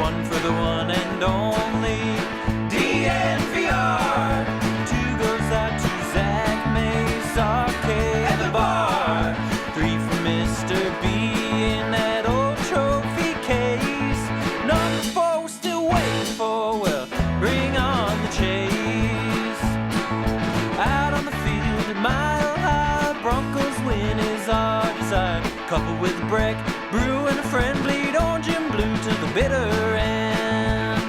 one for the one and only DNVR. Two goes out to Zach Mace, RK, and the bar. Three for Mr. B in that old trophy case. Number four we're still waiting for, well, bring on the chase. Out on the field at Mile High, Broncos win is our desire. Coupled with a break, brew and a friend, bleed orange and blue to the bitter end.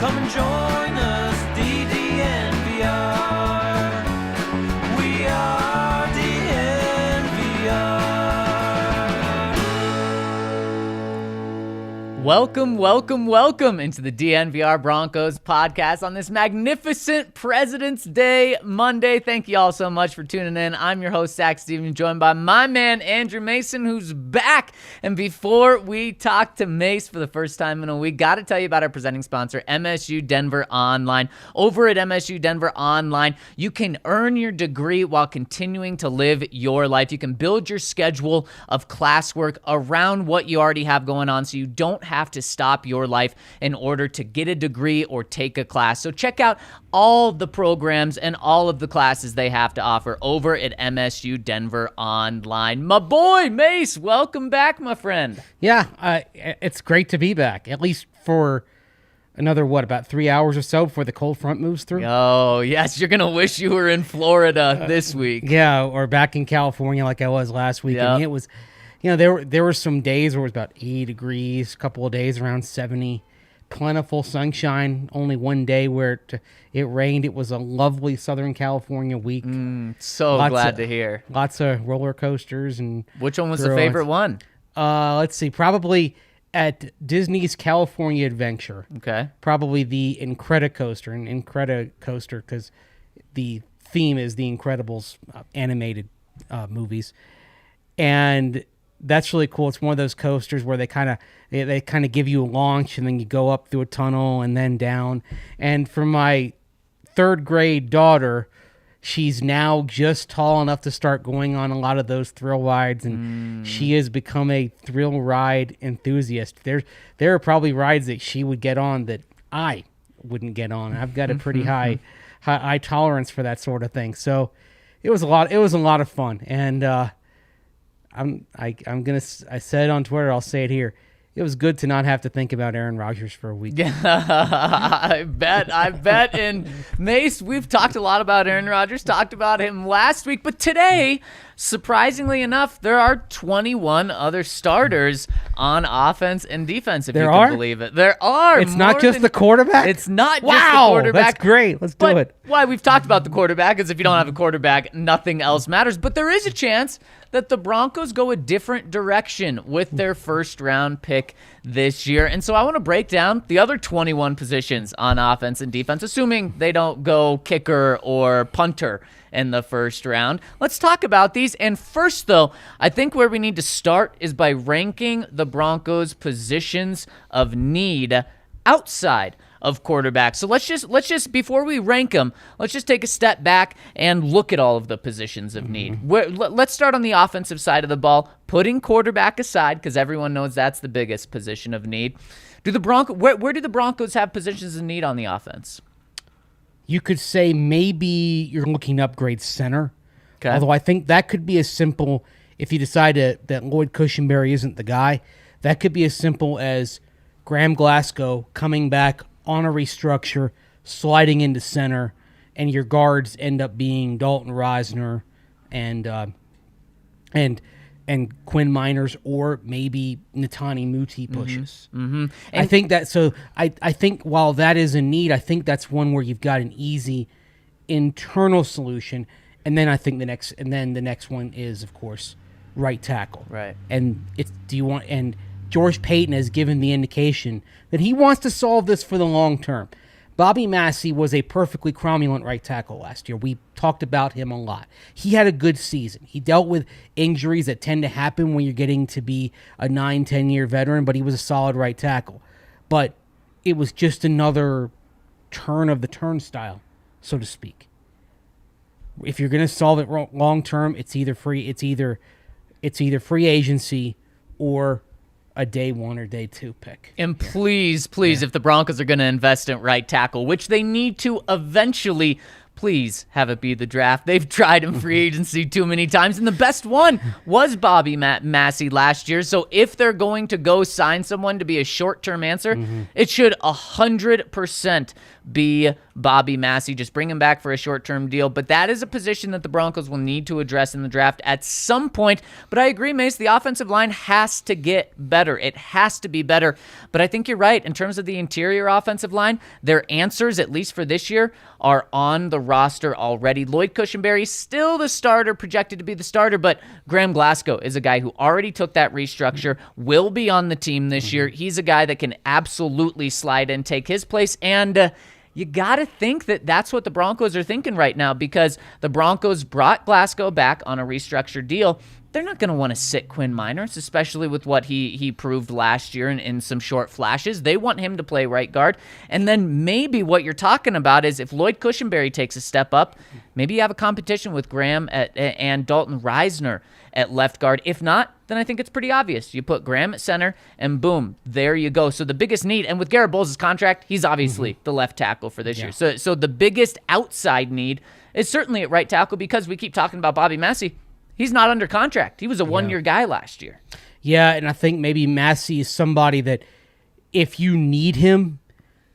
Come and join us, DNVR. We are DNVR. Welcome into the DNVR Broncos podcast on this magnificent President's Day Monday. Thank you all so much for tuning in. I'm your host, Zach Steven, joined by my man, Andrew Mason, who's back. And before we talk to Mace for the first time in a week, got to tell you about our presenting sponsor, MSU Denver Online. Over at MSU Denver Online, you can earn your degree while continuing to live your life. You can build your schedule of classwork around what you already have going on, so you don't have to stop your life in order to get a degree or take a class. So check out all the programs and all of the classes they have to offer over at MSU Denver Online. My boy, Mace, welcome back, my friend. Yeah, it's great to be back, at least for another, about 3 hours or so before the cold front moves through? Oh, yes, you're going to wish you were in Florida this week. Yeah, or back in California like I was last week. Yep. I mean, it was, there were some days where it was about 80 degrees, a couple of days around 70, plentiful sunshine, only one day where it rained. It was a lovely Southern California week. Glad to hear. Lots of roller coasters. And which one was the favorite one? Let's see, probably at Disney's California Adventure. Okay. Probably the Incredicoaster, because the theme is the Incredibles animated movies. And that's really cool. It's one of those coasters where they kind of give you a launch and then you go up through a tunnel and then down. And for my third grade daughter, she's now just tall enough to start going on a lot of those thrill rides, and she has become a thrill ride enthusiast. There are probably rides that she would get on that I wouldn't get on. I've got a pretty high tolerance for that sort of thing. So it was a lot of fun, and I said it on Twitter, I'll say it here. It was good to not have to think about Aaron Rodgers for a week. Yeah, I bet. And Mace, we've talked a lot about Aaron Rodgers, talked about him last week, but today, surprisingly enough, there are 21 other starters on offense and defense, if you can believe it. There are. It's not just the quarterback? It's not just the quarterback. That's great. Let's do it. Why we've talked about the quarterback is if you don't have a quarterback, nothing else matters. But there is a chance that the Broncos go a different direction with their first-round pick this year. And so I want to break down the other 21 positions on offense and defense, assuming they don't go kicker or punter in the first round. Let's talk about these. And first, though, I think where we need to start is by ranking the Broncos' positions of need outside of quarterback. So let's just before we rank them, let's just take a step back and look at all of the positions of need. Let's start on the offensive side of the ball, putting quarterback aside because everyone knows that's the biggest position of need. Where do the Broncos have positions of need on the offense? You could say maybe you're looking to upgrade center. Okay. Although I think that could be as simple, if you decide that Lloyd Cushenberry isn't the guy, that could be as simple as Graham Glasgow coming back on a restructure, sliding into center, and your guards end up being Dalton Reisner and Quinn Miners, or maybe Netani Muti pushes. Mm-hmm. I think that. So I think while that is a need, I think that's one where you've got an easy internal solution, and then I think the next one is, of course, right tackle. Right. And George Paton has given the indication that he wants to solve this for the long term. Bobby Massey was a perfectly cromulent right tackle last year. We talked about him a lot. He had a good season. He dealt with injuries that tend to happen when you're getting to be a 9-10-year veteran, but he was a solid right tackle. But it was just another turn of the turnstile, so to speak. If you're going to solve it long term, it's either free agency or a day 1 or day 2 pick. And please, if the Broncos are going to invest in right tackle, which they need to eventually, please have it be the draft. They've tried in free agency too many times, and the best one was Bobby Massey last year. So if they're going to go sign someone to be a short-term answer, it should 100% be Bobby Massey. Just bring him back for a short-term deal. But that is a position that the Broncos will need to address in the draft at some point. But I agree, Mace, the offensive line has to get better. It has to be better. But I think you're right. In terms of the interior offensive line, their answers, at least for this year, are on the roster already. Lloyd Cushenberry, still the starter, projected to be the starter, but Graham Glasgow is a guy who already took that restructure, will be on the team this year. He's a guy that can absolutely slide and take his place, and you got to think that that's what the Broncos are thinking right now, because the Broncos brought Glasgow back on a restructured deal. They're not going to want to sit Quinn Miners, especially with what he proved last year in some short flashes. They want him to play right guard. And then maybe what you're talking about is if Lloyd Cushenberry takes a step up, maybe you have a competition with Graham and Dalton Reisner at left guard. If not, then I think it's pretty obvious. You put Graham at center, and boom, there you go. So the biggest need, and with Garrett Bowles' contract, he's obviously the left tackle for this year. So the biggest outside need is certainly at right tackle, because we keep talking about Bobby Massey. He's not under contract. He was a one-year guy last year. Yeah, and I think maybe Massey is somebody that if you need him,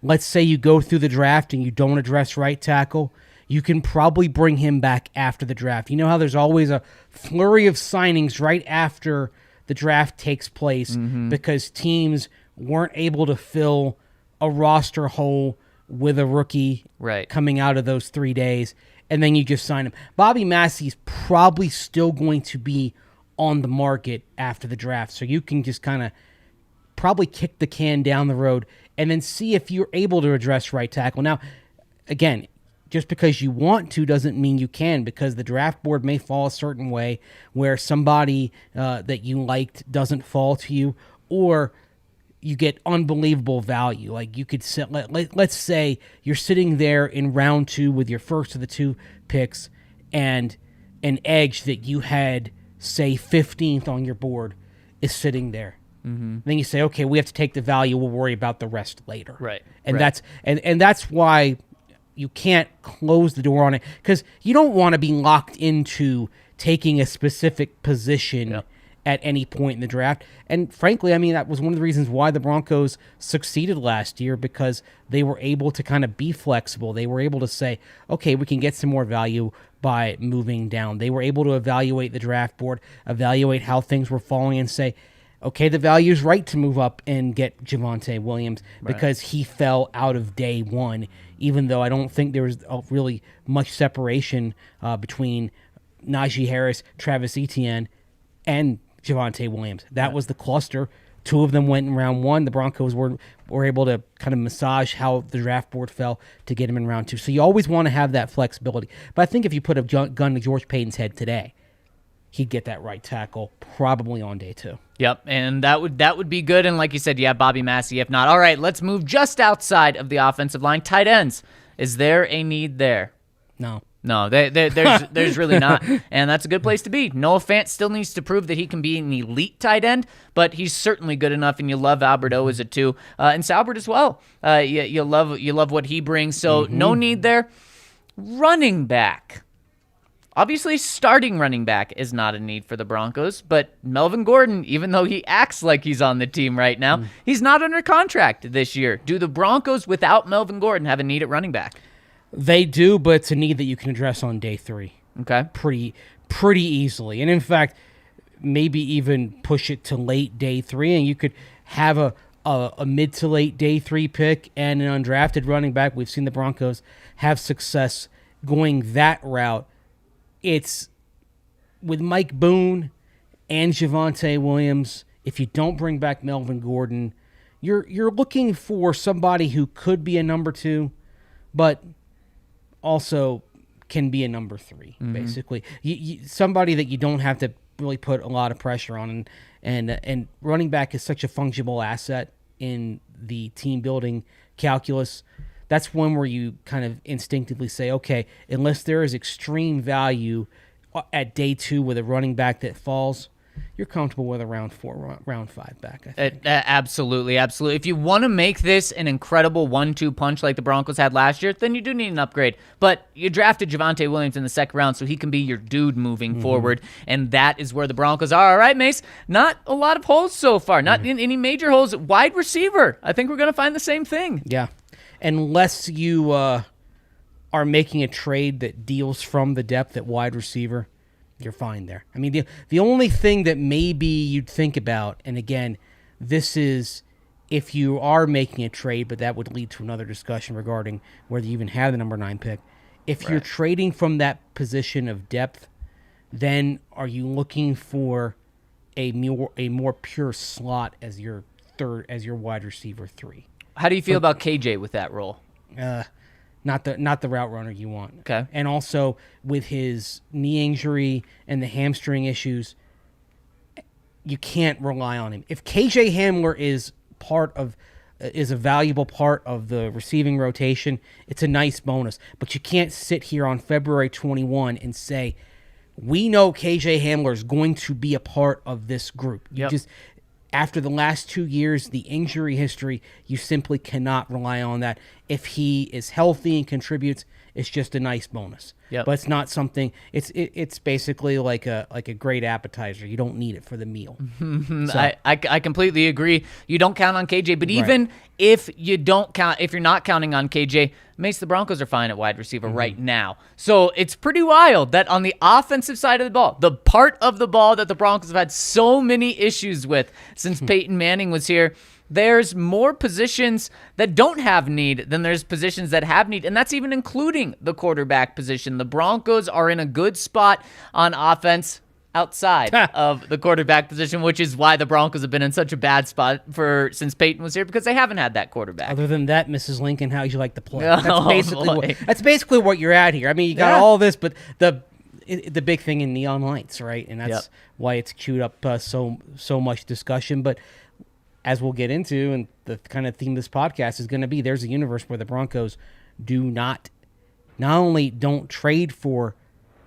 let's say you go through the draft and you don't address right tackle, you can probably bring him back after the draft. You know how there's always a flurry of signings right after the draft takes place because teams weren't able to fill a roster hole with a rookie coming out of those 3 days, and then you just sign him. Bobby Massey's probably still going to be on the market after the draft, so you can just kind of probably kick the can down the road and then see if you're able to address right tackle. Now, again, just because you want to doesn't mean you can, because the draft board may fall a certain way where somebody that you liked doesn't fall to you, or you get unbelievable value. Like you could set, let's say you're sitting there in round 2 with your first of the 2 picks and an edge that you had, say, 15th on your board is sitting there. Then you say, okay, we have to take the value. We'll worry about the rest later. And that's why you can't close the door on it, because you don't want to be locked into taking a specific position at any point in the draft. And frankly, I mean, that was one of the reasons why the Broncos succeeded last year, because they were able to kind of be flexible. They were able to say, okay, we can get some more value by moving down. They were able to evaluate the draft board, evaluate how things were falling, and say, okay, the value is right to move up and get Javonte Williams because he fell out of day 1, even though I don't think there was really much separation between Najee Harris, Travis Etienne, and Javonte Williams. That was the cluster. 2 of them went in round 1. The Broncos were able to kind of massage how the draft board fell to get him in round 2. So you always want to have that flexibility. But I think if you put a gun to George Paton's head today, he'd get that right tackle probably on day 2. Yep, and that would be good. And like you said, you have Bobby Massey. If not, all right, let's move just outside of the offensive line. Tight ends. Is there a need there? No, there's really not, and that's a good place to be. Noah Fant still needs to prove that he can be an elite tight end, but he's certainly good enough, and you love Albert O as a 2, and Salbert as well. You love what he brings, so no need there. Running back. Obviously, starting running back is not a need for the Broncos, but Melvin Gordon, even though he acts like he's on the team right now, he's not under contract this year. Do the Broncos, without Melvin Gordon, have a need at running back? They do, but it's a need that you can address on day 3. Okay. Pretty easily. And in fact, maybe even push it to late day 3, and you could have a mid to late day 3 pick and an undrafted running back. We've seen the Broncos have success going that route. It's with Mike Boone and Javonte Williams. If you don't bring back Melvin Gordon, you're looking for somebody who could be a number 2, but also can be a number 3, basically. Somebody that you don't have to really put a lot of pressure on. And running back is such a fungible asset in the team building calculus. That's one where you kind of instinctively say, okay, unless there is extreme value at day 2 with a running back that falls, you're comfortable with a round 4, round 5 back, I think. Absolutely. If you want to make this an incredible 1-2 punch like the Broncos had last year, then you do need an upgrade. But you drafted Javonte Williams in the second round, so he can be your dude moving forward, and that is where the Broncos are. All right, Mace, not a lot of holes so far, not in any major holes. Wide receiver, I think we're going to find the same thing. Yeah, unless you are making a trade that deals from the depth at wide receiver, you're fine there. I mean, the only thing that maybe you'd think about, and again, this is if you are making a trade, but that would lead to another discussion regarding whether you even have the number 9 pick. If you're trading from that position of depth, then are you looking for a more pure slot as your wide receiver 3? How do you feel about KJ with that role? Not the route runner you want. Okay. And also with his knee injury and the hamstring issues, you can't rely on him. If KJ Hamler is a valuable part of the receiving rotation, it's a nice bonus. But you can't sit here on February 21 and say, we know KJ Hamler is going to be a part of this group. After the last 2 years, the injury history, you simply cannot rely on that. If he is healthy and contributes, it's just a nice bonus. Yep. But it's not something. It's basically like a great appetizer. You don't need it for the meal. So, I completely agree. You don't count on KJ, but even if you don't count, if you're not counting on KJ, Mace, the Broncos are fine at wide receiver right now. So it's pretty wild that on the offensive side of the ball, the part of the ball that the Broncos have had so many issues with since Peyton Manning was here, there's more positions that don't have need than there's positions that have need, and that's even including the quarterback position. The Broncos are in a good spot on offense outside of the quarterback position, which is why the Broncos have been in such a bad spot since Peyton was here, because they haven't had that quarterback. Other than that, Mrs. Lincoln, how would you like to play? Oh, That's basically what you're at here. I mean, you got all this, but the big thing in neon lights, right? And that's why it's queued up so much discussion. But as we'll get into, and the kind of theme of this podcast is going to be, there's a universe where the Broncos not only don't trade for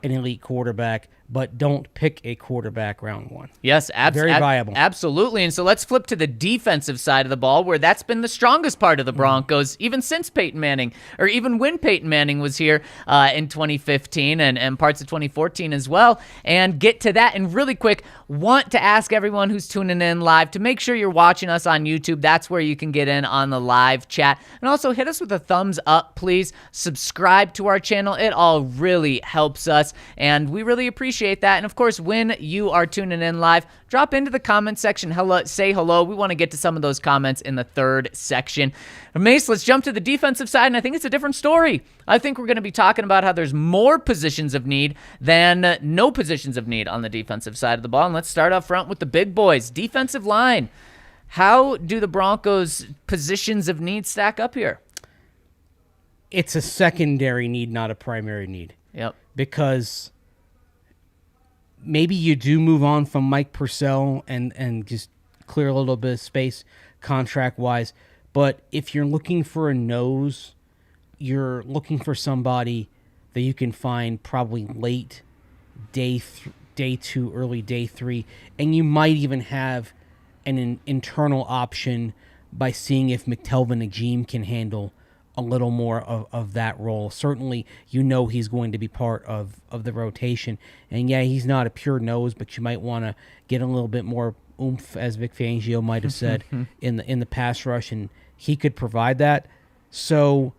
an elite quarterback, but don't pick a quarterback round 1. Yes, very viable. Absolutely. And so let's flip to the defensive side of the ball, where that's been the strongest part of the Broncos, even since Peyton Manning, or even when Peyton Manning was here in 2015 and parts of 2014 as well. And get to that. And really quick, want to ask everyone who's tuning in live to make sure you're watching us on YouTube. That's where you can get in on the live chat. And also hit us with a thumbs up, please. Subscribe to our channel. It all really helps us, and we really appreciate that. And of course, when you are tuning in live, drop into the comment section. Say hello. We want to get to some of those comments in the third section. Mace, let's jump to the defensive side, and I think it's a different story. I think we're going to be talking about how there's more positions of need than no positions of need on the defensive side of the ball. And let's start up front with the big boys. Defensive line. How do the Broncos' positions of need stack up here? It's a secondary need, not a primary need. Yep. Because maybe you do move on from Mike Purcell and just clear a little bit of space contract-wise. But if you're looking for a nose, you're looking for somebody that you can find probably late day 2, early day 3. And you might even have an internal option by seeing if McTelvin Agim can handle a little more of that role. Certainly, he's going to be part of the rotation. And yeah, he's not a pure nose, but you might want to get a little bit more oomph, as Vic Fangio might have said, in the pass rush, and he could provide that. So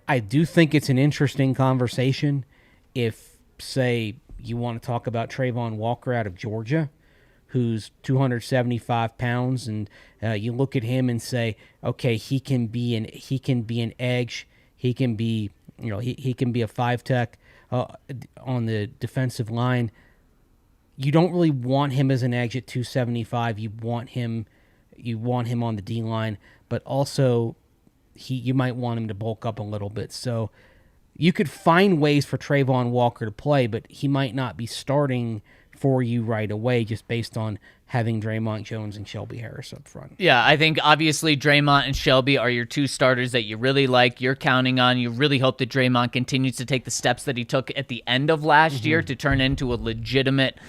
I do think it's an interesting conversation if, say, you want to talk about Trayvon Walker out of Georgia, who's 275 pounds, and you look at him and say, okay, he can be an edge, he can be he can be a 5-tech on the defensive line. You don't really want him as an edge at 275. You want him on the D line, but also you might want him to bulk up a little bit. So you could find ways for Trayvon Walker to play, but he might not be starting for you right away just based on having Draymond Jones and Shelby Harris up front. Yeah, I think obviously Draymond and Shelby are your two starters that you really like, you're counting on. You really hope that Draymond continues to take the steps that he took at the end of last year to turn into a legitimate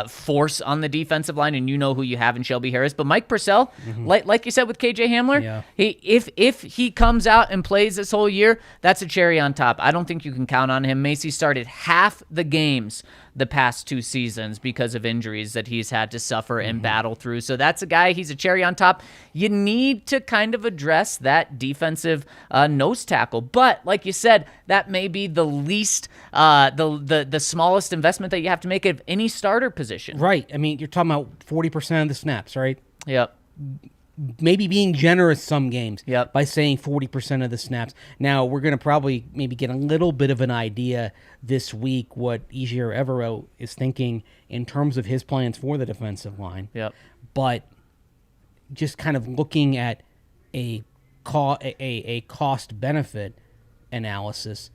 force on the defensive line, and you know who you have in Shelby Harris. But Mike Purcell, like you said with KJ Hamler, if he comes out and plays this whole year, that's a cherry on top. I don't think you can count on him. Macy started half the games the past 2 seasons because of injuries that he's had to suffer and battle through. So that's a guy, he's a cherry on top. You need to kind of address that defensive nose tackle. But like you said, that may be the least, the smallest investment that you have to make of any starter position. Right. I mean, you're talking about 40% of the snaps, right? Yep. Maybe being generous some games Yep. by saying 40% of the snaps. Now, we're going to probably maybe get a little bit of an idea this week what Ejiro Evero is thinking in terms of his plans for the defensive line. Yep. But just kind of looking at a cost-benefit analysis,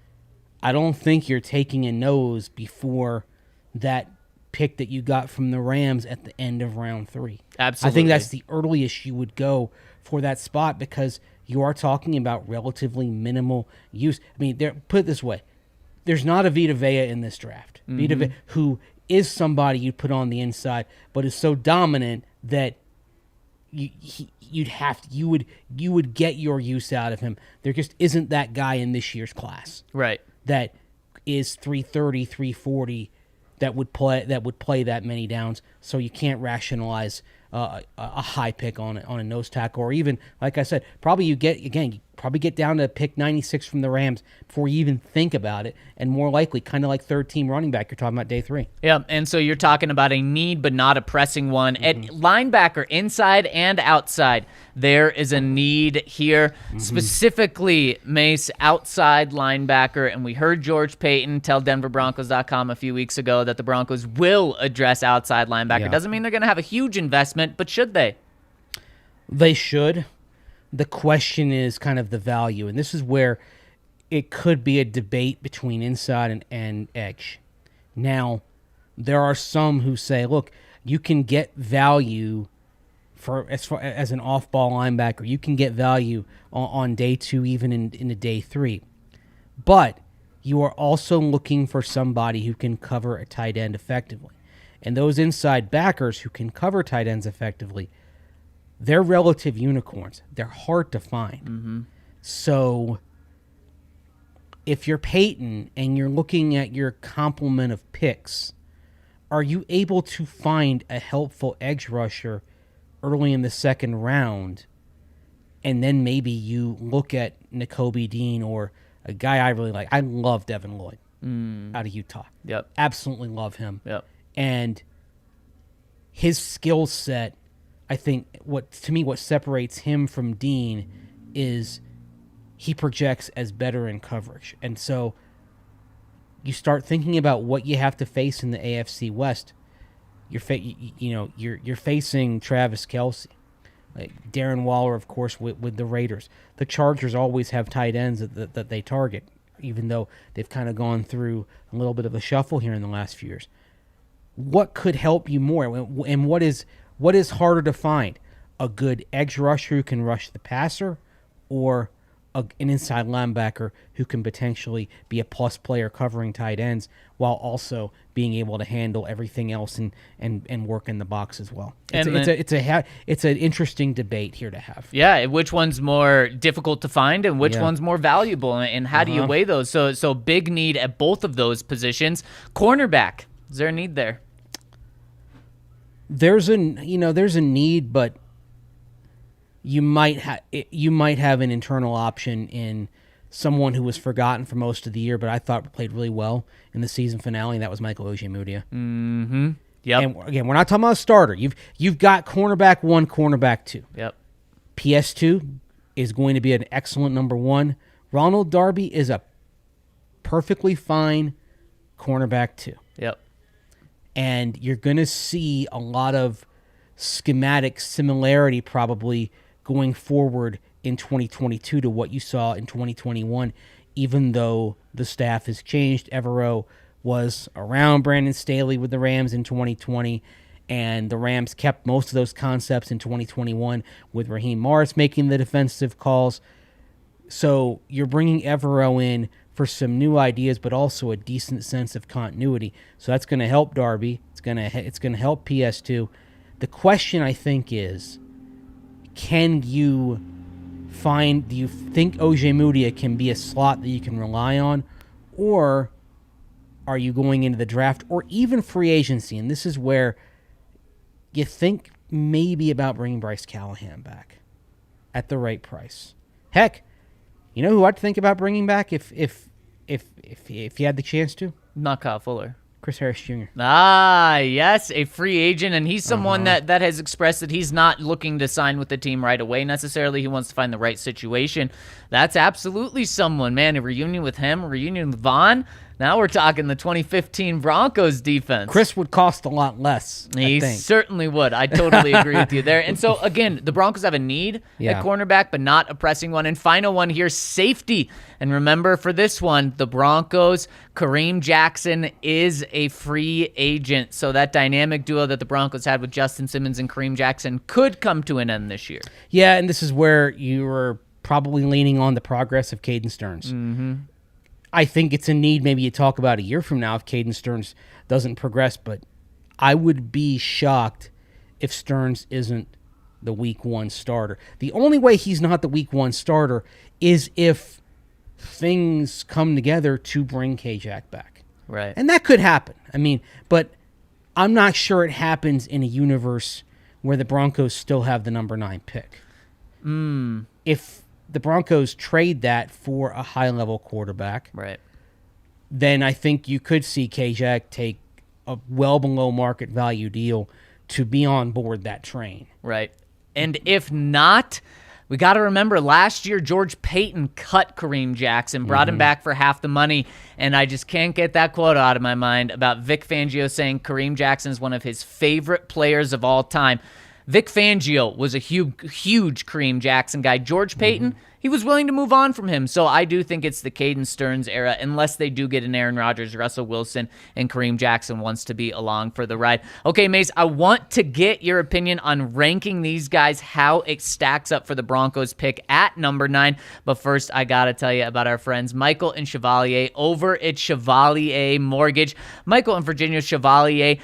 I don't think you're taking a nose before that pick that you got from the Rams at the end of round 3. Absolutely. I think that's the earliest you would go for that spot because you are talking about relatively minimal use. I mean, put it this way. There's not a Vita Vea in this draft. Vita Vea, who is somebody you'd put on the inside, but is so dominant that you would get your use out of him. There just isn't that guy in this year's class. Right. That is 330, 340 that would play that many downs, so you can't rationalize a high pick on a nose tackle, or even, like I said, you get down to pick 96 from the Rams before you even think about it, and more likely, kind of like third-team running back, you're talking about day 3. Yeah, and so you're talking about a need but not a pressing one. At linebacker, inside and outside, there is a need here, specifically, Mace, outside linebacker, and we heard George Paton tell DenverBroncos.com a few weeks ago that the Broncos will address outside linebacker. Yeah. Doesn't mean they're going to have a huge investment, but should they? They should. The question is kind of the value, and this is where it could be a debate between inside and edge. Now, there are some who say, look, you can get value as an off-ball linebacker. You can get value on day 2, even into day 3. But you are also looking for somebody who can cover a tight end effectively. And those inside backers who can cover tight ends effectively, they're relative unicorns. They're hard to find. So if you're Peyton and you're looking at your complement of picks, are you able to find a helpful edge rusher early in the second round, and then maybe you look at Nakobe Dean or a guy I really like? I love Devin Lloyd out of Utah. Yep. Absolutely love him. Yep. And his skill set, I think what separates him from Dean is he projects as better in coverage. And so you start thinking about what you have to face in the AFC West. You're facing Travis Kelce, like Darren Waller, of course, with the Raiders. The Chargers always have tight ends that they target, even though they've kind of gone through a little bit of a shuffle here in the last few years. What could help you more, and what is harder to find? A good edge rusher who can rush the passer, or an inside linebacker who can potentially be a plus player covering tight ends while also being able to handle everything else and work in the box as well. It's an interesting debate here to have. Yeah, which one's more difficult to find and which one's more valuable, and how do you weigh those? So big need at both of those positions. Cornerback, is there a need there? There's a need, but you might have an internal option in someone who was forgotten for most of the year, but I thought played really well in the season finale, and that was Michael Ojemudia. Mm-hmm. Yep. And again, we're not talking about a starter. You've got cornerback 1, cornerback 2. Yep. PS2 is going to be an excellent number 1. Ronald Darby is a perfectly fine cornerback 2. Yep. And you're going to see a lot of schematic similarity probably going forward in 2022 to what you saw in 2021, even though the staff has changed. Evero was around Brandon Staley with the Rams in 2020, And the Rams kept most of those concepts in 2021 with Raheem Morris making the defensive calls. So you're bringing Evero in for some new ideas, but also a decent sense of continuity. So that's going to help Darby. It's going to help PS2. The question, I think, is, do you think Ojemudia can be a slot that you can rely on? Or are you going into the draft or even free agency? And this is where you think maybe about bringing Bryce Callahan back at the right price. Heck, you know who I'd think about bringing back if you had the chance to? Not Kyle Fuller. Chris Harris Jr. Ah, yes, a free agent, and he's someone that has expressed that he's not looking to sign with the team right away necessarily. He wants to find the right situation. That's absolutely someone, man. A reunion with him, a reunion with Vaughn. Now we're talking the 2015 Broncos defense. Chris would cost a lot less. He certainly would. I totally agree with you there. And so, again, the Broncos have a need at cornerback, but not a pressing one. And final one here, safety. And remember, for this one, the Broncos, Kareem Jackson is a free agent. So that dynamic duo that the Broncos had with Justin Simmons and Kareem Jackson could come to an end this year. Yeah, and this is where you were probably leaning on the progress of Caden Stearns. Mm-hmm. I think it's a need maybe you talk about a year from now if Caden Stearns doesn't progress, but I would be shocked if Stearns isn't the week 1 starter. The only way he's not the week 1 starter is if things come together to bring K-Jack back. Right. And that could happen. I mean, but I'm not sure it happens in a universe where the Broncos still have the number 9 pick. If the Broncos trade that for a high-level quarterback, right, then I think you could see K-Jack take a well below market value deal to be on board that train. Right. And if not, we got to remember last year George Paton cut Kareem Jackson, brought him back for half the money, and I just can't get that quote out of my mind about Vic Fangio saying Kareem Jackson is one of his favorite players of all time. Vic Fangio was a huge Kareem Jackson guy. George Paton, he was willing to move on from him. So I do think it's the Caden Stearns era, unless they do get an Aaron Rodgers, Russell Wilson, and Kareem Jackson wants to be along for the ride. Okay, Mace, I want to get your opinion on ranking these guys, how it stacks up for the Broncos pick at number 9. But first, I got to tell you about our friends Michael and Chevalier over at Chevalier Mortgage. Michael and Virginia Chevalier,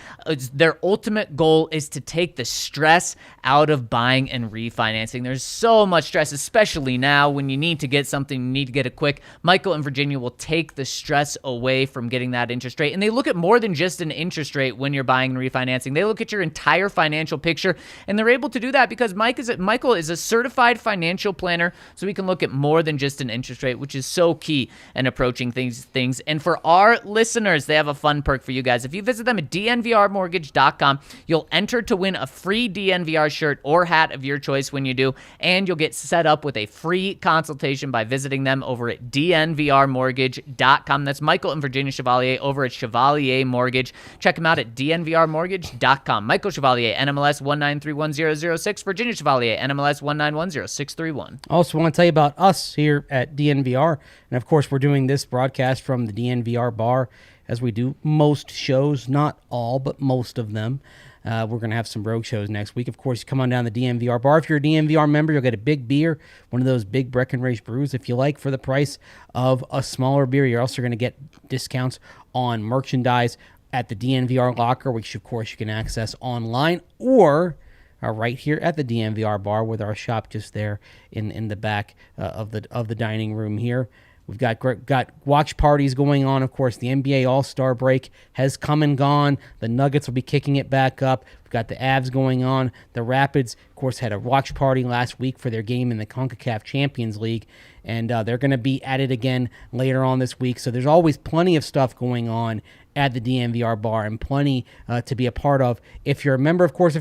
their ultimate goal is to take the stress out of buying and refinancing. There's so much stress, especially now when you need to get something, you need to get it quick. Michael and Virginia will take the stress away from getting that interest rate. And they look at more than just an interest rate when you're buying and refinancing. They look at your entire financial picture, and they're able to do that because Michael is a certified financial planner, so he can look at more than just an interest rate, which is so key in approaching things. And for our listeners, they have a fun perk for you guys. If you visit them at DNVRmortgage.com, you'll enter to win a free DNVR shirt or hat of your choice when you do, and you'll get set up with a free consultation by visiting them over at DNVRmortgage.com. That's Michael and Virginia Chevalier over at Chevalier Mortgage. Check them out at DNVRmortgage.com. Michael Chevalier, NMLS 1931006. Virginia Chevalier, NMLS 1910631. Also want to tell you about us here at DNVR. And, of course, we're doing this broadcast from the DNVR Bar, as we do most shows, not all, but most of them. We're going to have some road shows next week. Of course, you come on down to the DNVR Bar. If you're a DNVR member, you'll get a big beer, one of those big Breckenridge brews, if you like, for the price of a smaller beer. You're also going to get discounts on merchandise at the DNVR Locker, which, of course, you can access online or right here at the DNVR Bar with our shop just there in the back of the dining room here. We've got watch parties going on. Of course, the NBA All-Star break has come and gone. The Nuggets will be kicking it back up. We've got the Avs going on. The Rapids, of course, had a watch party last week for their game in the CONCACAF Champions League, and they're going to be at it again later on this week. So there's always plenty of stuff going on at the DNVR Bar and plenty to be a part of. If you're a member, of course, I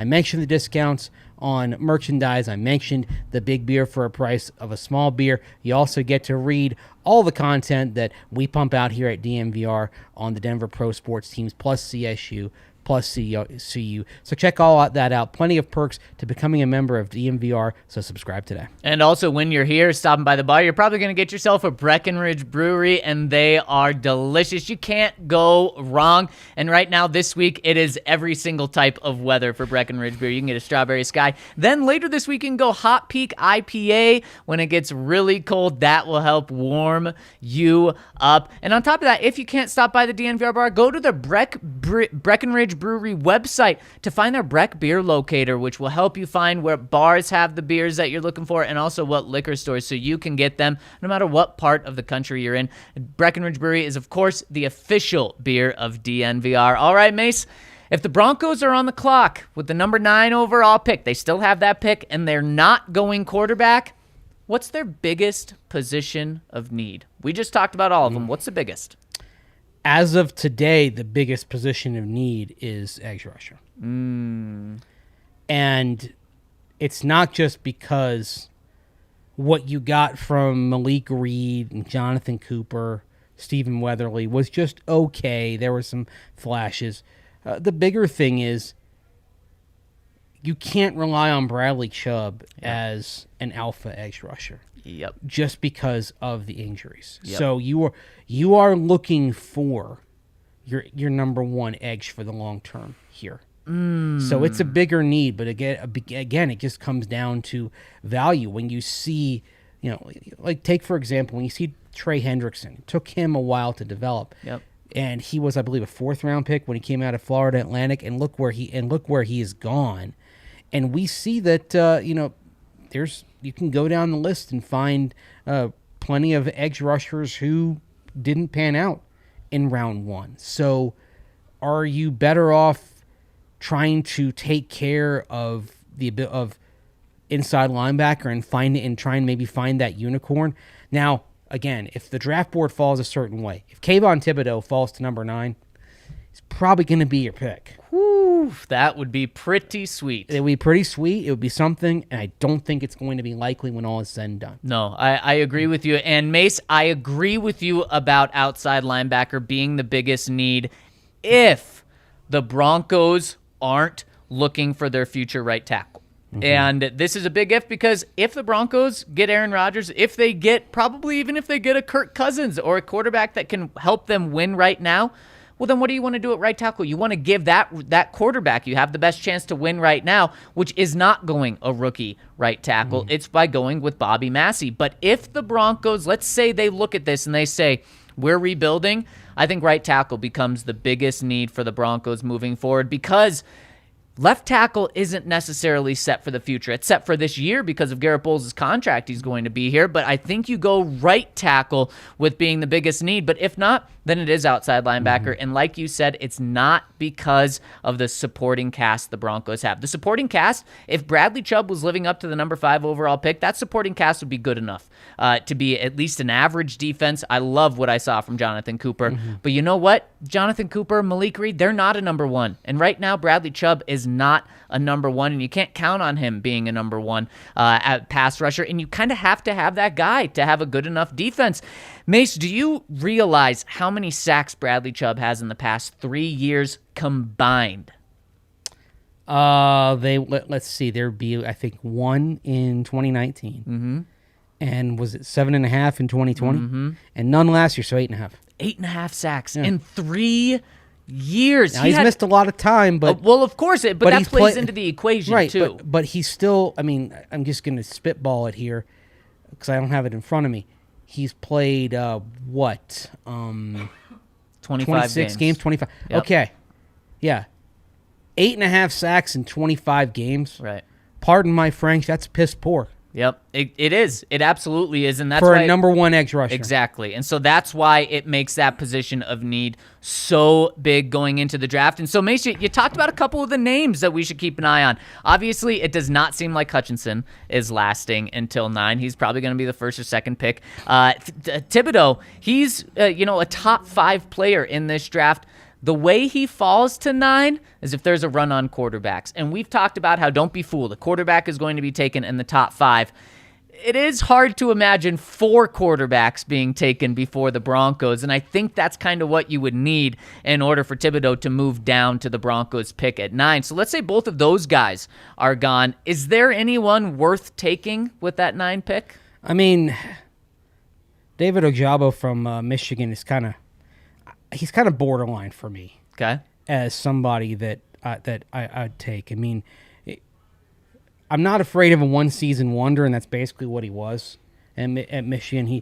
mentioned the discounts on merchandise. I mentioned the big beer for a price of a small beer. You also get to read all the content that we pump out here at DNVR on the Denver Pro Sports teams, plus CSU, plus CU. So check all that out. Plenty of perks to becoming a member of DNVR, so subscribe today. And also, when you're here stopping by the bar, you're probably going to get yourself a Breckenridge Brewery, and they are delicious. You can't go wrong. And right now, this week, it is every single type of weather for Breckenridge Brewery. You can get a Strawberry Sky. Then later this week, you can go Hot Peak IPA. When it gets really cold, that will help warm you up. And on top of that, if you can't stop by the DNVR bar, go to the Breckenridge Brewery website to find their Breck beer locator, which will help you find where bars have the beers that you're looking for and also what liquor stores, so you can get them no matter what part of the country you're in. Breckenridge Brewery is, of course, the official beer of DNVR. All right, Mace, if the Broncos are on the clock with the number 9 overall pick, they still have that pick, and they're not going quarterback, what's their biggest position of need? We just talked about all of them. What's the biggest? As of today, the biggest position of need is edge rusher. And it's not just because what you got from Malik Reed and Jonathan Cooper, Stephen Weatherly was just okay. There were some flashes. The bigger thing is you can't rely on Bradley Chubb as an alpha edge rusher. Yep. Just because of the injuries. Yep. So you are looking for your number one edge for the long term here. So it's a bigger need, but again, it just comes down to value. When you see, like take for example, when you see Trey Hendrickson, it took him a while to develop. Yep. And he was, I believe, a 4th round pick when he came out of Florida Atlantic, and look where he has gone. And we see that you can go down the list and find plenty of edge rushers who didn't pan out in round 1. So are you better off trying to take care of inside linebacker and try and maybe find that unicorn? Now, again, if the draft board falls a certain way, if Kayvon Thibodeau falls to number 9, he's probably going to be your pick. Whew, that would be pretty sweet. It would be pretty sweet. It would be something, and I don't think it's going to be likely when all is said and done. No, I agree with you. And Mace, I agree with you about outside linebacker being the biggest need if the Broncos aren't looking for their future right tackle. And this is a big if, because if the Broncos get Aaron Rodgers, if they get a Kirk Cousins or a quarterback that can help them win right now, well, then what do you want to do at right tackle? You want to give that quarterback you have the best chance to win right now, which is not going a rookie right tackle. It's by going with Bobby Massey. But if the Broncos, let's say they look at this and they say, we're rebuilding, I think right tackle becomes the biggest need for the Broncos moving forward, because left tackle isn't necessarily set for the future. It's set for this year because of Garrett Bowles' contract. He's going to be here. But I think you go right tackle with being the biggest need. But if not, then it is outside linebacker. And like you said, it's not because of the supporting cast the Broncos have. The supporting cast, if Bradley Chubb was living up to the number 5 overall pick, that supporting cast would be good enough to be at least an average defense. I love what I saw from Jonathan Cooper. But you know what? Jonathan Cooper, Malik Reed, they're not a number 1. And right now, Bradley Chubb is not a number 1, and you can't count on him being a number 1 at pass rusher, and you kind of have to have that guy to have a good enough defense. Mace, do you realize how many sacks Bradley Chubb has in the past 3 years combined? Let's see, there'd be, I think, 1 in 2019. And was it 7.5 in 2020? And none last year, so 8.5. 8.5 sacks in 3 years. Now, he's missed a lot of time, but well, of course, but that plays into the equation right, too. But he's still. I mean, I'm just going to spitball it here because I don't have it in front of me. He's played 25 26 games 25. Yep. Okay, yeah, 8.5 sacks in 25 games. Right. Pardon my French. That's piss poor. Yep, it is. It absolutely is, and that's for why a number 1 edge rusher. Exactly, and so that's why it makes that position of need so big going into the draft. And so, Mace, you talked about a couple of the names that we should keep an eye on. Obviously, it does not seem like Hutchinson is lasting until 9. He's probably going to be the 1st or 2nd pick. Thibodeau, he's a top 5 player in this draft. The way he falls to 9 is if there's a run on quarterbacks. And we've talked about how don't be fooled. A quarterback is going to be taken in the top 5. it is hard to imagine 4 quarterbacks being taken before the Broncos, and I think that's kind of what you would need in order for Thibodeau to move down to the Broncos pick at 9. So let's say both of those guys are gone. Is there anyone worth taking with that 9 pick? I mean, David Ojabo from Michigan is he's kind of borderline for me. Okay. As somebody that I'd take. I mean, I'm not afraid of a one-season wonder, and that's basically what he was at Michigan.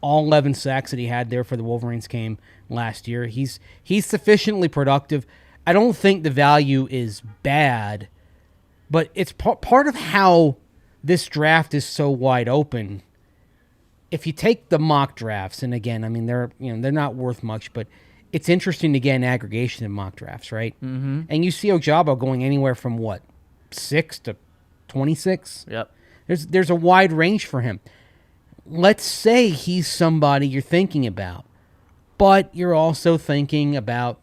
All 11 sacks that he had there for the Wolverines came last year. He's sufficiently productive. I don't think the value is bad, but it's part of how this draft is so wide open. If you take the mock drafts, and again, I mean they're not worth much, but it's interesting to get an aggregation in mock drafts, right? Mm-hmm. And you see Ojabo going anywhere from 6 to 26. Yep. There's a wide range for him. Let's say he's somebody you're thinking about, but you're also thinking about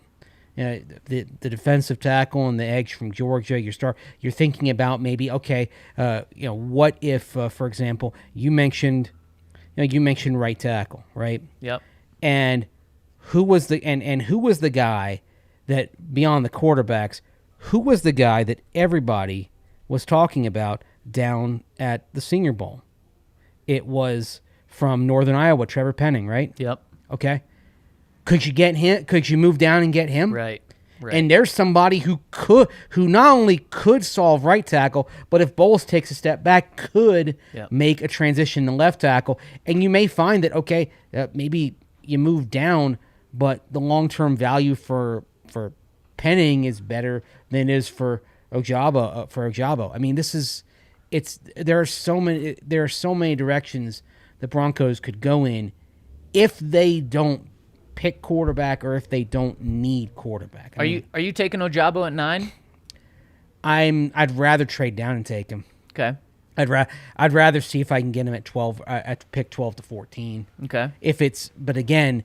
the defensive tackle and the edge from Georgia. You're thinking about maybe what if for example you mentioned right tackle, right? Yep. And who was the guy that, beyond the quarterbacks, who was the guy that everybody was talking about down at the Senior Bowl? It was from Northern Iowa, Trevor Penning, right? Yep. Okay. Could you get him? Could you move down and get him? Right. And there's somebody who not only could solve right tackle, but if Bowles takes a step back, could make a transition to left tackle. And you may find that maybe you move down, but the long-term value for Penning is better than it is for Ojabo. I mean, there are so many directions the Broncos could go in if they don't pick quarterback or if they don't need quarterback. Are you taking Ojabo at 9? I'd rather trade down and take him. Okay. I'd rather see if I can get him at 12 at pick 12 to 14. Okay. But again,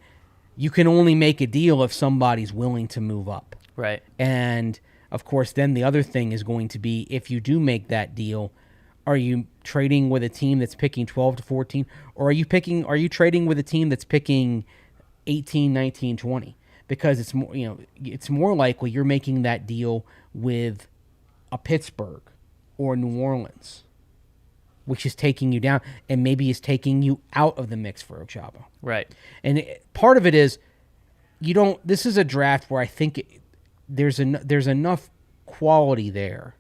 you can only make a deal if somebody's willing to move up. Right. And of course, then the other thing is going to be, if you do make that deal, are you trading with a team that's picking 12 to 14, or are you trading with a team that's picking 18, 19, 20? Because it's more likely you're making that deal with a Pittsburgh or New Orleans, which is taking you down and maybe is taking you out of the mix for Ojabo. Right. And part of it is this is a draft where I think there's enough quality there,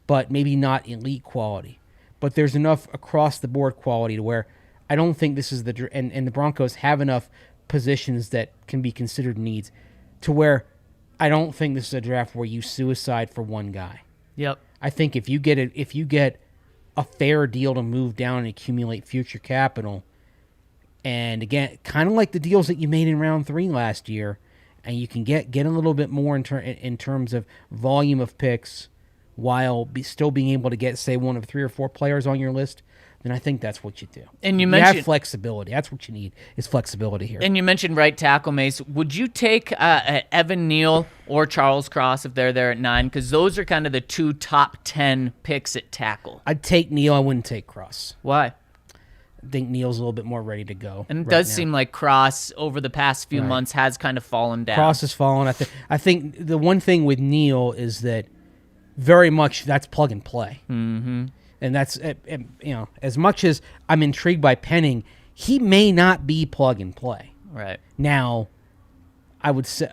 but maybe not elite quality. But there's enough across the board quality to where I don't think this is and the Broncos have enough positions that can be considered needs to where I don't think this is a draft where you suicide for one guy. Yep. I think if you get a fair deal to move down and accumulate future capital, and again, kind of like the deals that you made in round 3 last year, and you can get a little bit more in terms of volume of picks while still being able to get, say, one of 3 or 4 players on your list, then I think that's what you do. And you have flexibility. That's what you need, is flexibility here. And you mentioned right tackle, Mace. Would you take Evan Neal or Charles Cross if they're there at 9? Because those are kind of the 2 top 10 picks at tackle. I'd take Neal. I wouldn't take Cross. Why? I think Neal's a little bit more ready to go. And it does seem like Cross, over the past few months, has kind of fallen down. Cross has fallen. I think the one thing with Neal is that very much that's plug and play. Mm-hmm. And that's, as much as I'm intrigued by Penning, he may not be plug and play. Right. Now, I would say,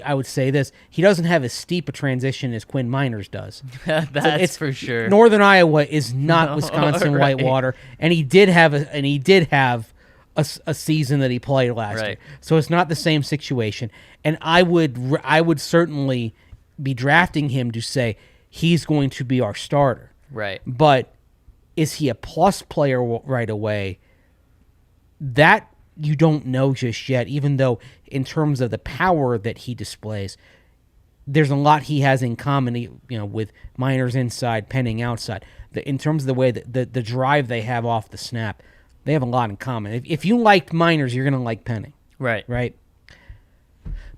I would say this: he doesn't have as steep a transition as Quinn Miners does. That's for sure. Northern Iowa is not Wisconsin right. Whitewater, and he did have a season that he played last year, so it's not the same situation. And I would certainly be drafting him to say he's going to be our starter. Right. But is he a plus player right away? That you don't know just yet, even though in terms of the power that he displays, there's a lot he has in common, with Miners inside, Penning outside. In terms of the way that the drive they have off the snap, they have a lot in common. If you liked Miners, you're going to like Penning. Right. Right?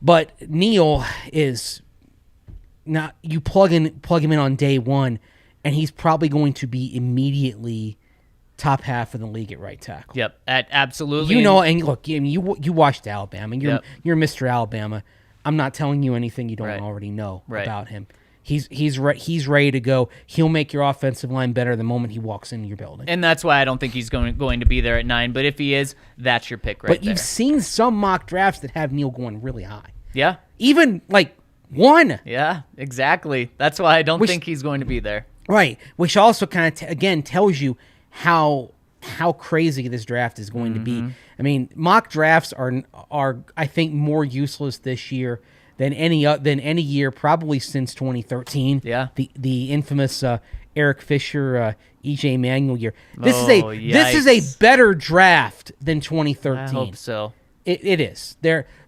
But Neal is not, you plug him in on day one, and he's probably going to be immediately top half of the league at right tackle. Yep, absolutely. You know, and look, you watched Alabama. Yep. You're Mr. Alabama. I'm not telling you anything you don't Right. already know Right. about him. He's ready to go. He'll make your offensive line better the moment he walks into your building. And that's why I don't think he's going to be there at 9. But if he is, that's your pick right But there. you've seen some mock drafts that have Neal going really high. Yeah, Even like 1. yeah, exactly. That's why I don't think he's going to be there. Right, which also kind of again tells you how crazy this draft is going to be. I mean, mock drafts are I think more useless this year than any year probably since 2013. Yeah. the infamous Eric Fisher, EJ Manuel year. This is a better draft than 2013. I hope so. It is.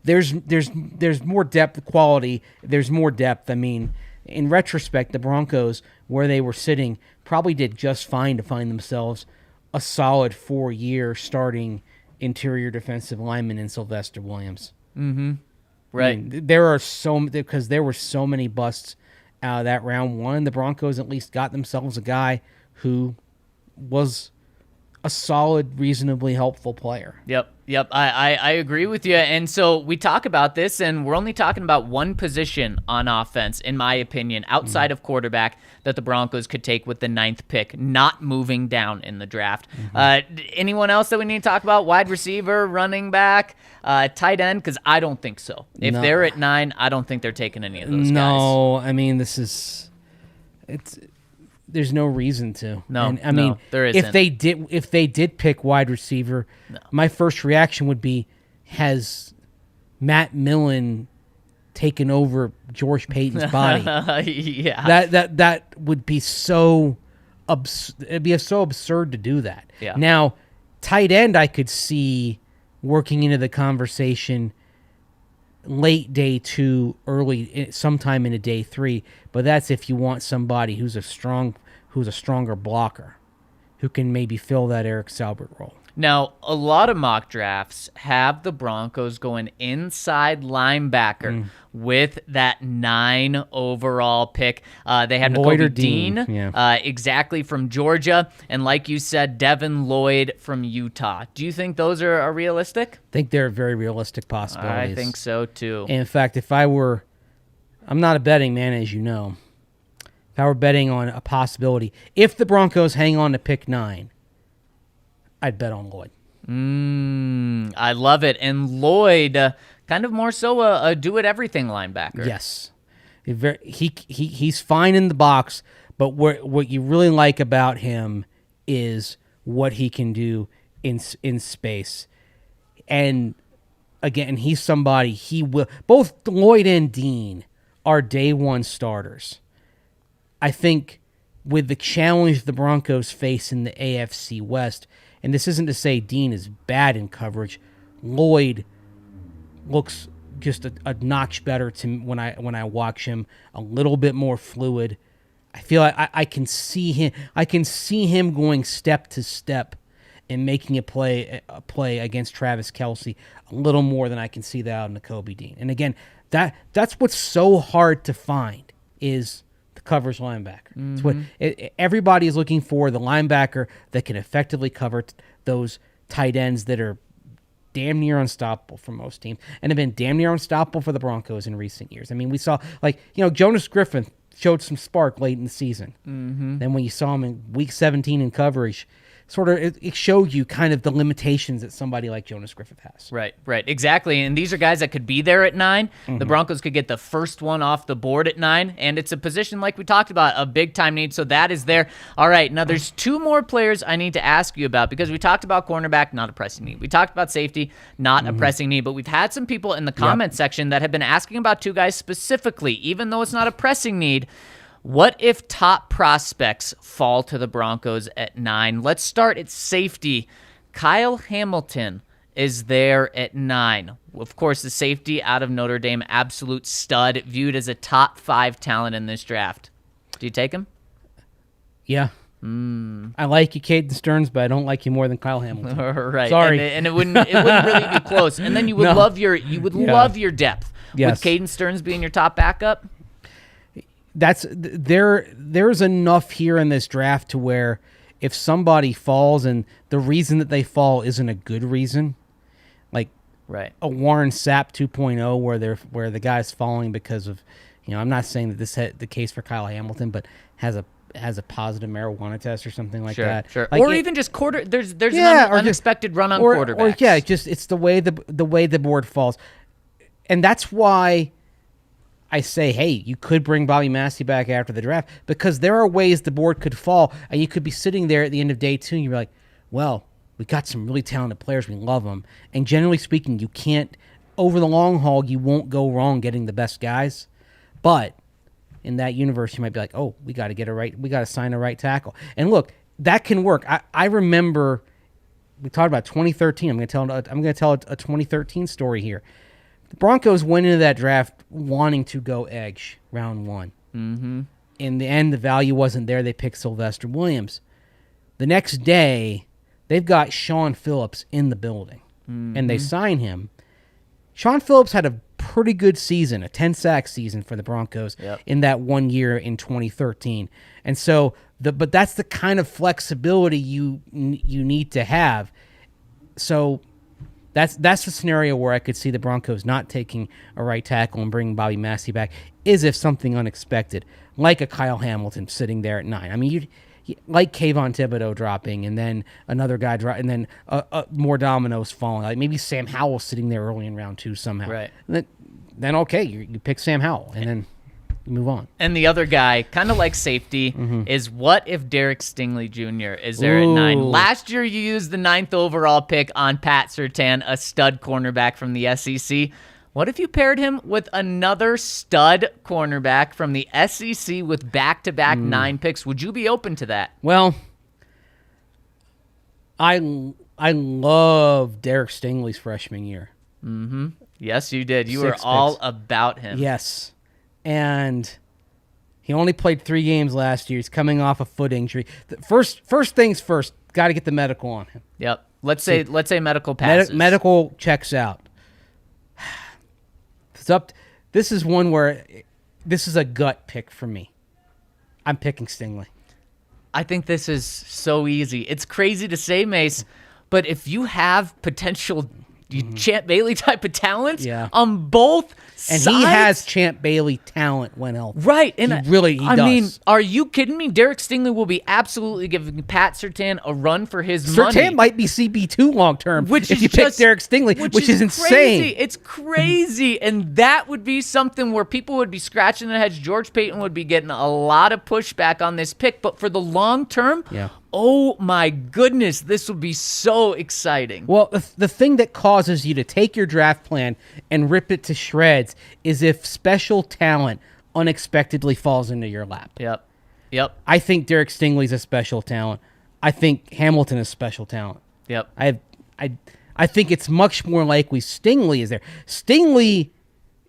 There's more depth, quality. There's more depth. I mean, in retrospect, the Broncos, where they were sitting, probably did just fine to find themselves a solid 4-year starting interior defensive lineman in Sylvester Williams. Right. I mean, because there were so many busts out of that round 1. The Broncos at least got themselves a guy who was a solid, reasonably helpful player. Yep. I agree with you. And so we talk about this, and we're only talking about one position on offense, in my opinion, outside of quarterback, that the Broncos could take with the 9th pick, not moving down in the draft. Anyone else that we need to talk about? Wide receiver, running back, tight end? Because I don't think so. If they're at 9, I don't think they're taking any of those guys. No, I mean, there's no reason to. No, and, I mean, there isn't. If they did pick wide receiver, my first reaction would be, has Matt Millen taken over George Paton's body? Yeah. That would be so it'd be so absurd to do that. Yeah. Now, tight end I could see working into the conversation late day 2, sometime into day 3, but that's if you want somebody who's a stronger blocker, who can maybe fill that Eric Saubert role. Now, a lot of mock drafts have the Broncos going inside linebacker with that 9 overall pick. They have Lloyd or Nakobe Dean, exactly, from Georgia, and like you said, Devin Lloyd from Utah. Do you think those are realistic? I think they're very realistic possibilities. I think so too. And in fact, I'm not a betting man, as you know. If I were betting on a possibility, if the Broncos hang on to pick 9, I'd bet on Lloyd. I love it. And Lloyd, kind of more so a do-it-everything linebacker. Yes. He's fine in the box, but what you really like about him is what he can do in space. And again, he's somebody both Lloyd and Dean are day 1 starters. I think with the challenge the Broncos face in the AFC West, and this isn't to say Dean is bad in coverage, Lloyd looks just a notch better to me when I watch him, a little bit more fluid. I feel like I can see him. I can see him going step to step and making a play against Travis Kelce a little more than I can see that out of Nakobe Dean. And again, that's what's so hard to find is the coverage linebacker. It's what everybody is looking for, the linebacker that can effectively cover those tight ends that are damn near unstoppable for most teams and have been damn near unstoppable for the Broncos in recent years. I mean, we saw, Jonas Griffin showed some spark late in the season. Then when you saw him in week 17 in coverage, it showed you kind of the limitations that somebody like Jonas Griffith has. Right, exactly. And these are guys that could be there at 9. The Broncos could get the first one off the board at 9, and it's a position, like we talked about, a big-time need, so that is there. All right, now there's 2 more players I need to ask you about, because we talked about cornerback, not a pressing need. We talked about safety, not a pressing need, but we've had some people in the comment section that have been asking about 2 guys specifically, even though it's not a pressing need. What if top prospects fall to the Broncos at 9? Let's start at safety. Kyle Hamilton is there at 9. Of course, the safety out of Notre Dame, absolute stud, viewed as a top 5 talent in this draft. Do you take him? Yeah. I like you, Caden Stearns, but I don't like you more than Kyle Hamilton. Right. Sorry. And it wouldn't really be close. And then you would love your depth. Yes. With Caden Stearns being your top backup. There's enough here in this draft to where if somebody falls and the reason that they fall isn't a good reason, like Right. a Warren Sapp 2.0 where the guy's falling because of, I'm not saying that this the case for Kyle Hamilton, but has a positive marijuana test or something like that. Sure. Like Or even just there's an unexpected run on quarterbacks. Or just it's the way the board falls. And that's why I say, hey, you could bring Bobby Massey back after the draft, because there are ways the board could fall, and you could be sitting there at the end of day 2 and you're like, well, we got some really talented players. We love them. And generally speaking, you can't, over the long haul, you won't go wrong getting the best guys. But in that universe, you might be like, oh, we got to sign a right tackle. And look, that can work. I remember we talked about 2013. I'm going to tell a 2013 story here. The Broncos went into that draft wanting to go edge round 1. Mm-hmm. In the end, the value wasn't there. They picked Sylvester Williams. The next day, they've got Sean Phillips in the building, and they sign him. Sean Phillips had a pretty good season, a 10-sack season for the Broncos in that 1 year in 2013. And so, but that's the kind of flexibility you need to have. So that's the scenario where I could see the Broncos not taking a right tackle and bringing Bobby Massey back, is if something unexpected, like a Kyle Hamilton sitting there at 9. I mean, like Kayvon Thibodeau dropping, and then another guy and then more dominoes falling. Like maybe Sam Howell sitting there early in round 2 somehow. Right. Then okay, you pick Sam Howell, and then you move on. And the other guy, kind of like safety, is what if Derek Stingley Jr. is there at 9? Last year, you used the 9th overall pick on Pat Surtain, a stud cornerback from the SEC. What if you paired him with another stud cornerback from the SEC with back-to-back 9 picks? Would you be open to that? Well, I love Derek Stingley's freshman year. Mm-hmm. Yes, you did. You were all about him. Yes. And he only played 3 games last year. He's coming off a foot injury. First things first, got to get the medical on him. Yep. Let's say medical passes. Medical checks out. This is one where this is a gut pick for me. I'm picking Stingley. I think this is so easy. It's crazy to say, Mace, but if you have potential Champ Bailey type of talents on both sides. And he has Champ Bailey talent when healthy. Right. And he does. I mean, are you kidding me? Derek Stingley will be absolutely giving Pat Surtain a run for his money. Surtain might be CB2 long term if you pick Derek Stingley, which is insane. Crazy. It's crazy. And that would be something where people would be scratching their heads. George Paton would be getting a lot of pushback on this pick. But for the long term, oh my goodness, this would be so exciting. Well, the thing that causes you to take your draft plan and rip it to shreds is if special talent unexpectedly falls into your lap. Yep. I think Derek Stingley's a special talent. I think Hamilton is special talent. Yep. I think it's much more likely Stingley is there. Stingley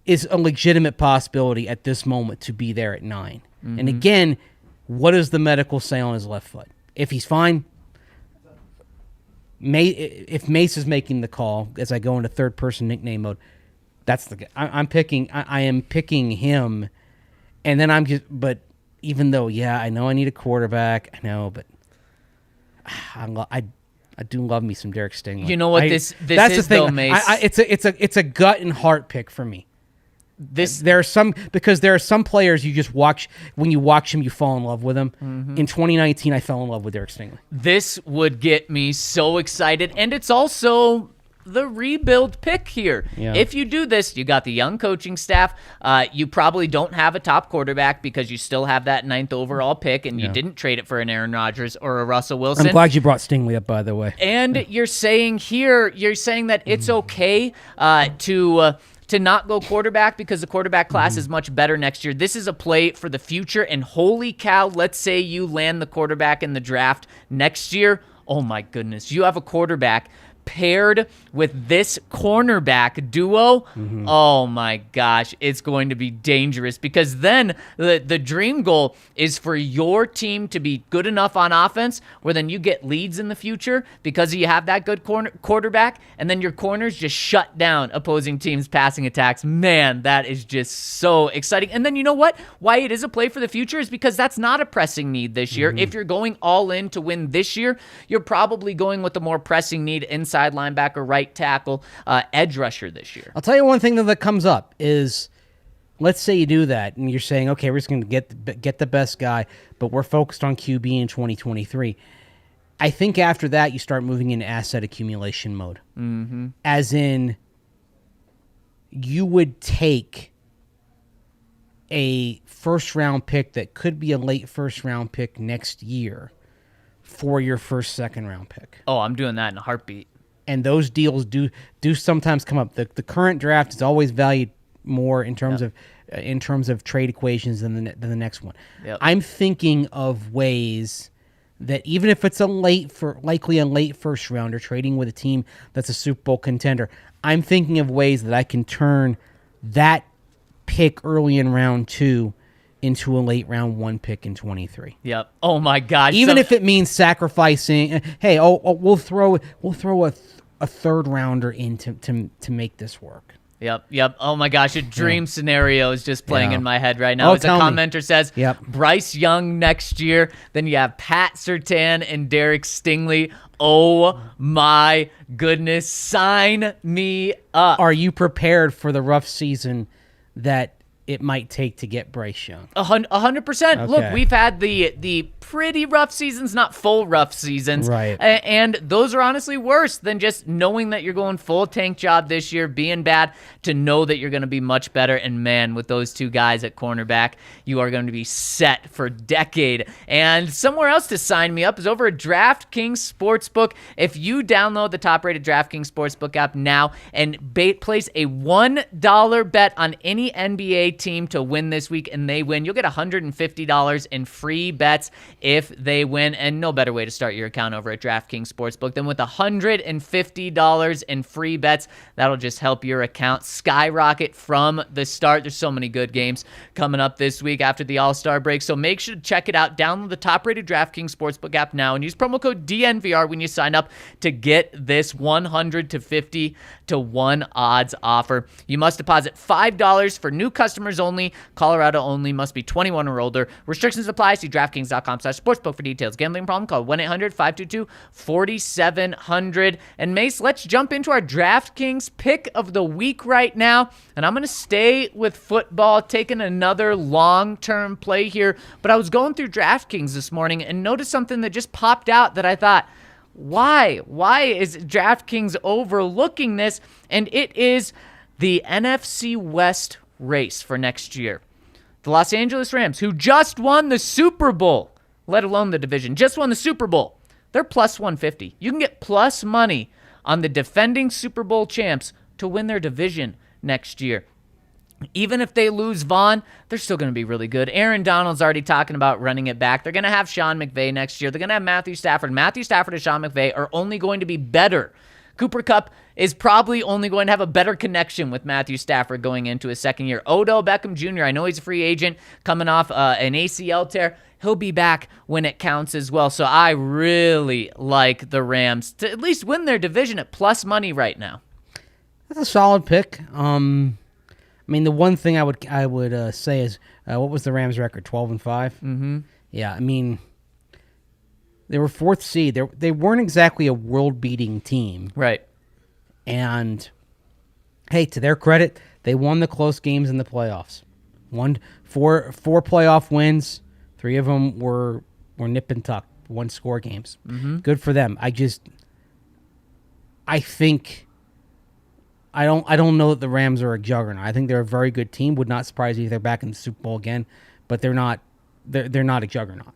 is a legitimate possibility at this moment to be there at 9. And again, what does the medical say on his left foot? If he's fine, if Mace is making the call as I go into third-person nickname mode, that's the guy. I am picking him, and then but even though, I know I need a quarterback, I know, but I do love me some Derek Stingley. You know what this that's is, the thing. though, Mace? It's a gut and heart pick for me. There are some players you just watch, when you watch them, you fall in love with them. In 2019, I fell in love with Derek Stingley. This would get me so excited, and it's also the rebuild pick here. If you do this, you got the young coaching staff. You probably don't have a top quarterback because you still have that 9th overall pick, and you didn't trade it for an Aaron Rodgers or a Russell Wilson. I'm glad you brought Stingley up, by the way. And you're saying that it's okay to not go quarterback because the quarterback class is much better next year. This is a play for the future, and holy cow, let's say you land the quarterback in the draft next year. Oh my goodness, you have a quarterback paired with this cornerback duo, oh my gosh, it's going to be dangerous, because then the dream goal is for your team to be good enough on offense where then you get leads in the future because you have that good quarterback, and then your corners just shut down opposing teams' passing attacks. Man, that is just so exciting. And then you know what? Why it is a play for the future is because that's not a pressing need this year. If you're going all in to win this year, you're probably going with the more pressing need inside linebacker, right tackle, edge rusher this year. I'll tell you one thing that comes up is, let's say you do that and you're saying, okay, we're just going to get the best guy, but we're focused on QB in 2023. I think after that you start moving into asset accumulation mode. As in, you would take a first-round pick that could be a late first-round pick next year for your first second-round pick. Oh, I'm doing that in a heartbeat. And those deals do sometimes come up. The current draft is always valued more in terms of trade equations than the next one. Yep. I'm thinking of ways that even if it's likely a late first rounder, trading with a team that's a Super Bowl contender, I'm thinking of ways that I can turn that pick early in round 2 into a late round 1 pick in 23. Yep. Oh my gosh. Even if it means sacrificing, hey, we'll throw a third rounder in to make this work. Yep. Oh my gosh, a dream scenario is just playing in my head right now. As a commenter says, Bryce Young next year, then you have Pat Surtain and Derek Stingley. Oh my goodness, sign me up. Are you prepared for the rough season that it might take to get Bryce Young? 100%. Okay. Look, we've had the pretty rough seasons, not full rough seasons. Right. And those are honestly worse than just knowing that you're going full tank job this year, being bad, to know that you're going to be much better. And man, with those two guys at cornerback, you are going to be set for a decade. And somewhere else to sign me up is over at DraftKings Sportsbook. If you download the top-rated DraftKings Sportsbook app now and place a $1 bet on any NBA team to win this week and they win, you'll get $150 in free bets if they win. And no better way to start your account over at DraftKings Sportsbook than with $150 in free bets. That'll just help your account skyrocket from the start. There's so many good games coming up this week after the All-Star break, so make sure to check it out. Download the top-rated DraftKings Sportsbook app now and use promo code DNVR when you sign up to get this 100 to 50 to 1 odds offer. You must deposit $5 for new customers only. Colorado only. Must be 21 or older. Restrictions apply. See DraftKings.com/sportsbook for details. Gambling problem? Call 1-800-522-4700. And Mace, let's jump into our DraftKings pick of the week right now. And I'm going to stay with football, taking another long-term play here. But I was going through DraftKings this morning and noticed something that just popped out that I thought, why? Why is DraftKings overlooking this? And it is the NFC West race for next year. The Los Angeles Rams, who just won the Super Bowl, let alone the division, just won the Super Bowl. They're plus 150. You can get plus money on the defending Super Bowl champs to win their division next year. Even if they lose Vaughn, they're still going to be really good. Aaron Donald's already talking about running it back. They're going to have Sean McVay next year. They're going to have Matthew Stafford. Matthew Stafford and Sean McVay are only going to be better. Cooper Kupp is probably only going to have a better connection with Matthew Stafford going into his second year. Odell Beckham Jr., I know he's a free agent coming off an ACL tear. He'll be back when it counts as well. So I really like the Rams to at least win their division at plus money right now. That's a solid pick. I mean, the one thing I would say is, what was the Rams' record? 12-5. Mm-hmm. Yeah, I mean, they were 4th seed. They weren't exactly a world-beating team, right? And hey, to their credit, they won the close games in the playoffs. Four playoff wins. 3 of them were nip and tuck, 1-score games. Mm-hmm. Good for them. I think. I don't know that the Rams are a juggernaut. I think they're a very good team. Would not surprise me if they're back in the Super Bowl again, but they're not a juggernaut.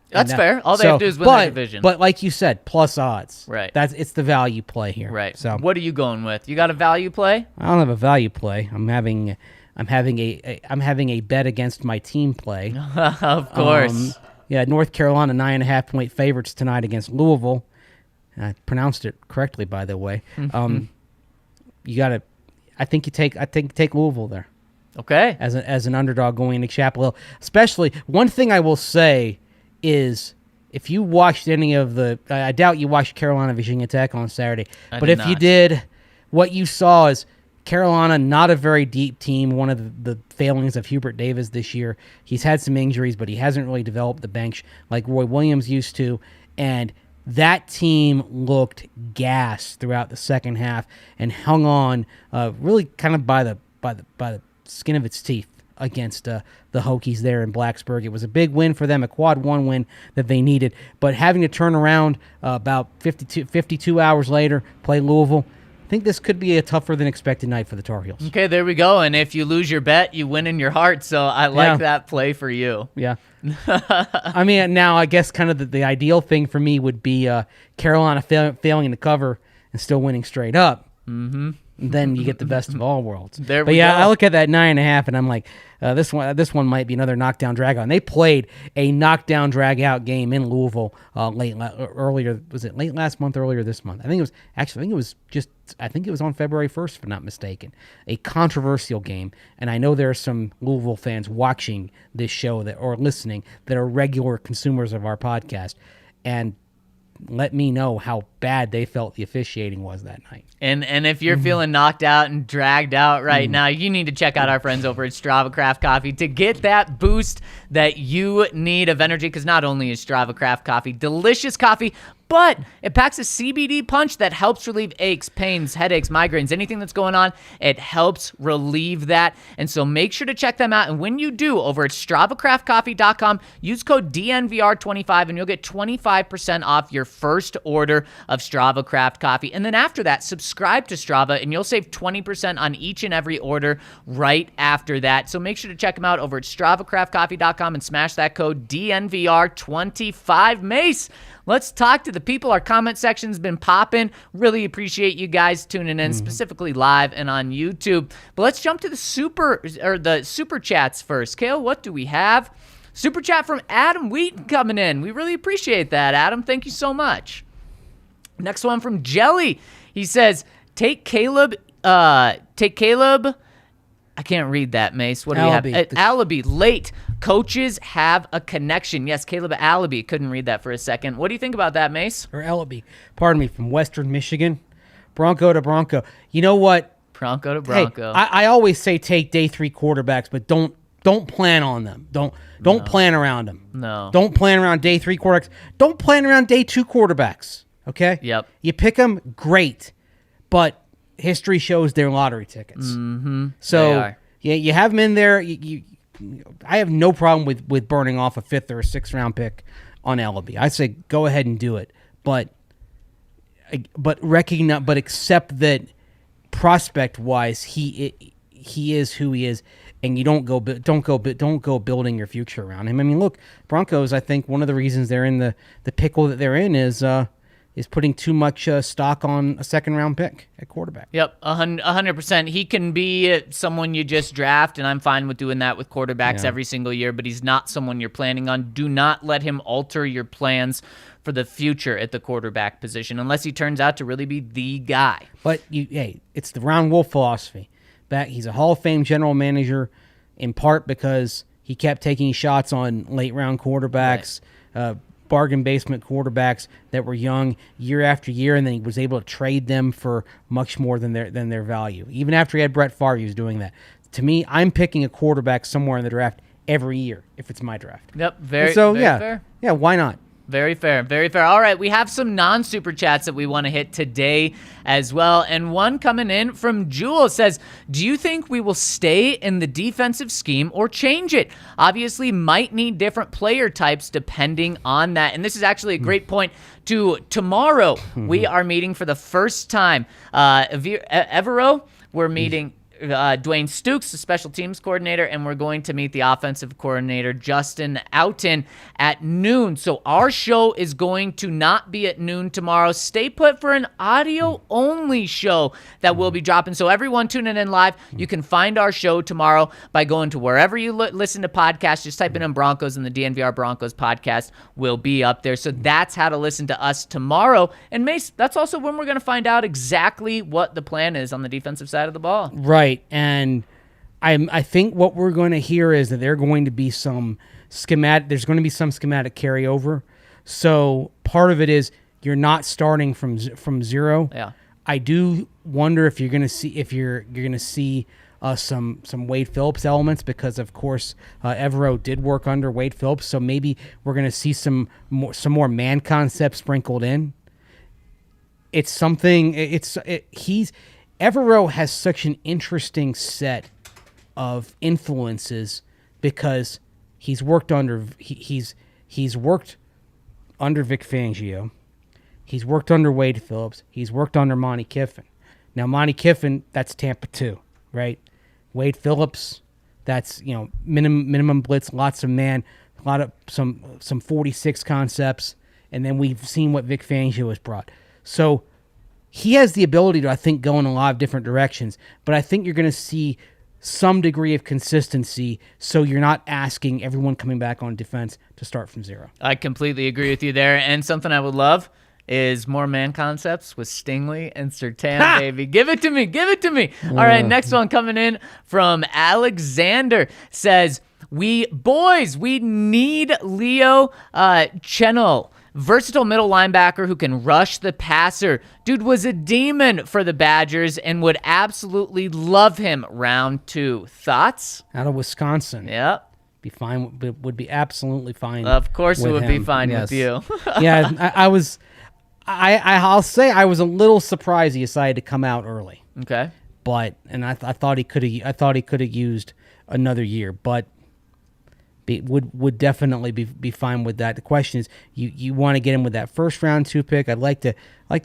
That's fair. All they have to do is win their division. But like you said, plus odds. Right. It's the value play here. Right. So what are you going with? You got a value play? I don't have a value play. I'm having a bet against my team play. Of course. North Carolina 9.5 point favorites tonight against Louisville. and I pronounced it correctly, by the way. You got to. I think you take Louisville there. Okay. As an underdog going into Chapel Hill. Especially, one thing I will say is, if you watched any of the, I doubt you watched Carolina Virginia Tech on Saturday, but if you did, what you saw is Carolina, not a very deep team. One of the failings of Hubert Davis this year. He's had some injuries, but he hasn't really developed the bench like Roy Williams used to, and that team looked gassed throughout the second half and hung on really kind of by the skin of its teeth against the Hokies there in Blacksburg. It was a big win for them, a quad one win that they needed, but having to turn around about 52 hours later, play Louisville, I think this could be a tougher than expected night for the Tar Heels. Okay, there we go. And if you lose your bet, you win in your heart. So I like that play for you. Yeah. I mean, now I guess kind of the ideal thing for me would be Carolina failing to cover and still winning straight up. Mm-hmm. Then you get the best of all worlds. But go. I look at that 9.5 and I'm like, this one might be another knockdown drag out. And they played a knockdown drag out game in Louisville earlier. Was it late last month, earlier this month? I think it was on February 1st, if I'm not mistaken. A controversial game, and I know there are some Louisville fans watching this show or listening that are regular consumers of our podcast, and let me know how bad they felt the officiating was that night. And if you're feeling knocked out and dragged out right now, you need to check out our friends over at Strava Craft Coffee to get that boost that you need of energy, because not only is Strava Craft Coffee delicious coffee, but it packs a CBD punch that helps relieve aches, pains, headaches, migraines, anything that's going on. It helps relieve that. And so make sure to check them out. And when you do, over at StravaCraftCoffee.com, use code DNVR25 and you'll get 25% off your first order of Strava Craft Coffee. And then after that, subscribe to Strava and you'll save 20% on each and every order right after that. So make sure to check them out over at StravaCraftCoffee.com and smash that code DNVR25. Mace, let's talk to the people. Our comment section's been popping. Really appreciate you guys tuning in, specifically live and on YouTube. But let's jump to the super chats first. Kale, what do we have? Super chat from Adam Wheaton coming in. We really appreciate that, Adam. Thank you so much. Next one from Jelly. He says, take Caleb. I can't read that, Mace. What do we have? Alibi, late. Coaches have a connection. Yes, Caleb Alibi. Couldn't read that for a second. What do you think about that, Mace? Or Alibi. Pardon me, from Western Michigan. Bronco to Bronco. You know what? Bronco to Bronco. Hey, I always say take day 3 quarterbacks, but don't plan on them. Don't plan around them. No. Don't plan around day 3 quarterbacks. Don't plan around day 2 quarterbacks. Okay? Yep. You pick them, great. But history shows they're lottery tickets. Mm-hmm. So you have them in there. I have no problem with burning off a 5th or a 6th round pick on Alibi. I say go ahead and do it, but accept that prospect wise he is who he is, and you don't go building your future around him. I mean, look, Broncos. I think one of the reasons they're in the pickle that they're in is putting too much stock on a 2nd round pick at quarterback. Yep, 100%. He can be someone you just draft, and I'm fine with doing that with quarterbacks every single year, but he's not someone you're planning on. Do not let him alter your plans for the future at the quarterback position, unless he turns out to really be the guy. But it's the Ron Wolf philosophy. He's a Hall of Fame general manager, in part because he kept taking shots on late round quarterbacks, bargain basement quarterbacks that were young year after year, and then he was able to trade them for much more than their value. Even after he had Brett Favre, he was doing that. To me, I'm picking a quarterback somewhere in the draft every year if it's my draft. Yep, very fair. Yeah, why not? Very fair, very fair. All right, we have some non-super chats that we want to hit today as well. And one coming in from Jewel says, do you think we will stay in the defensive scheme or change it? Obviously, might need different player types depending on that. And this is actually a great point. Tomorrow, we are meeting for the first time. Evero, we're meeting... Dwayne Stukes, the special teams coordinator, and we're going to meet the offensive coordinator, Justin Outen, at noon. So our show is going to not be at noon tomorrow. Stay put for an audio-only show that we'll be dropping. So everyone tuning in live, you can find our show tomorrow by going to wherever you listen to podcasts. Just type in Broncos, and the DNVR Broncos podcast will be up there. So that's how to listen to us tomorrow. And Mace, that's also when we're going to find out exactly what the plan is on the defensive side of the ball. Right. And I think what we're going to hear is that there's going to be some schematic carryover. So part of it is you're not starting from zero. Yeah. I do wonder if you're going to see some Wade Phillips elements, because of course Evero did work under Wade Phillips. So maybe we're going to see some more man concepts sprinkled in. It's something. Evero has such an interesting set of influences because he's worked under he's worked under Vic Fangio, he's worked under Wade Phillips, he's worked under Monty Kiffin. Now Monty Kiffin, that's Tampa 2, right? Wade Phillips, that's minimum blitz, lots of man, a lot of some 46 concepts, and then we've seen what Vic Fangio has brought. So he has the ability to, I think, go in a lot of different directions, but I think you're going to see some degree of consistency, so you're not asking everyone coming back on defense to start from zero. I completely agree with you there, and something I would love is more man concepts with Stingley and Surtain, baby. Give it to me. All right, next one coming in from Alexander says, we need Leo Chenal. Versatile middle linebacker who can rush the passer. Dude was a demon for the Badgers and would absolutely love him round 2. Thoughts? Out of Wisconsin. Yep. Be fine. Would be absolutely fine. Of course it would him. be fine Yes. with you. Yeah, I'll say I was a little surprised he decided to come out early. Okay. But I thought he could have used another year, but would definitely be fine with that. The question is, you want to get him with that first round 2 pick. I'd like to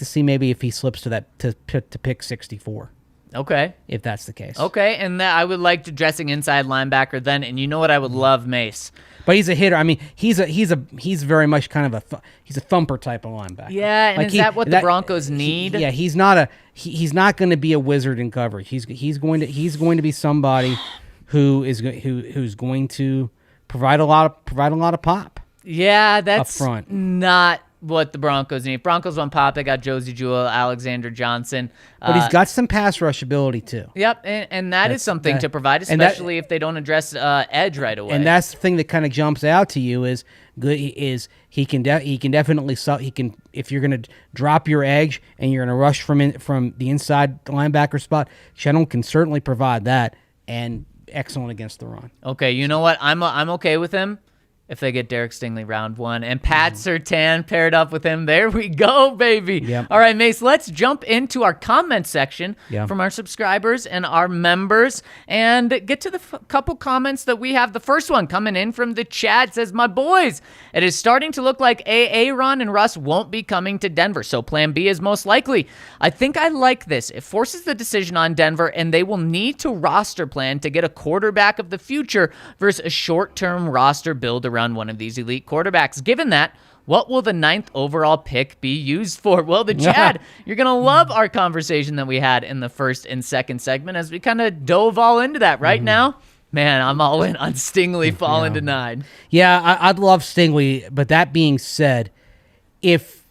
see maybe if he slips to that to pick 64. Okay. If that's the case. Okay, and I would like to dressing inside linebacker then, and you know what I would love, Mace. But he's a hitter. I mean, he's very much kind of he's a thumper type of linebacker. Yeah, and is that what the Broncos need? He's not going to be a wizard in coverage. He's going to be somebody who's going to provide a lot of pop. Yeah, that's up front. Not what the Broncos need. Broncos on pop. They got Josie Jewell, Alexander Johnson. But he's got some pass rush ability too. Yep, and that is something to provide, especially if they don't address edge right away. And that's the thing that kind of jumps out to you is he can definitely if you're going to drop your edge and you're going to rush from the inside linebacker spot, Chenal can certainly provide that, and excellent against the run. Okay, you know what? I'm okay with him if they get Derek Stingley round 1 and Pat Surtain paired up with him. There we go, baby. Yep. All right, Mace, let's jump into our comment section Yeah. from our subscribers and our members and get to the couple comments that we have. The first one coming in from the chat says, my boys, it is starting to look like Ron and Russ won't be coming to Denver, so plan B is most likely. I think I like this. It forces the decision on Denver, and they will need to roster plan to get a quarterback of the future versus a short-term roster build around one of these elite quarterbacks. Given that, what will the 9th overall pick be used for? Well, the Chad, you're going to love our conversation that we had in the first and second segment as we kind of dove all into that. Right now, man, I'm all in on Stingley falling to 9. Yeah, I'd love Stingley, but that being said, if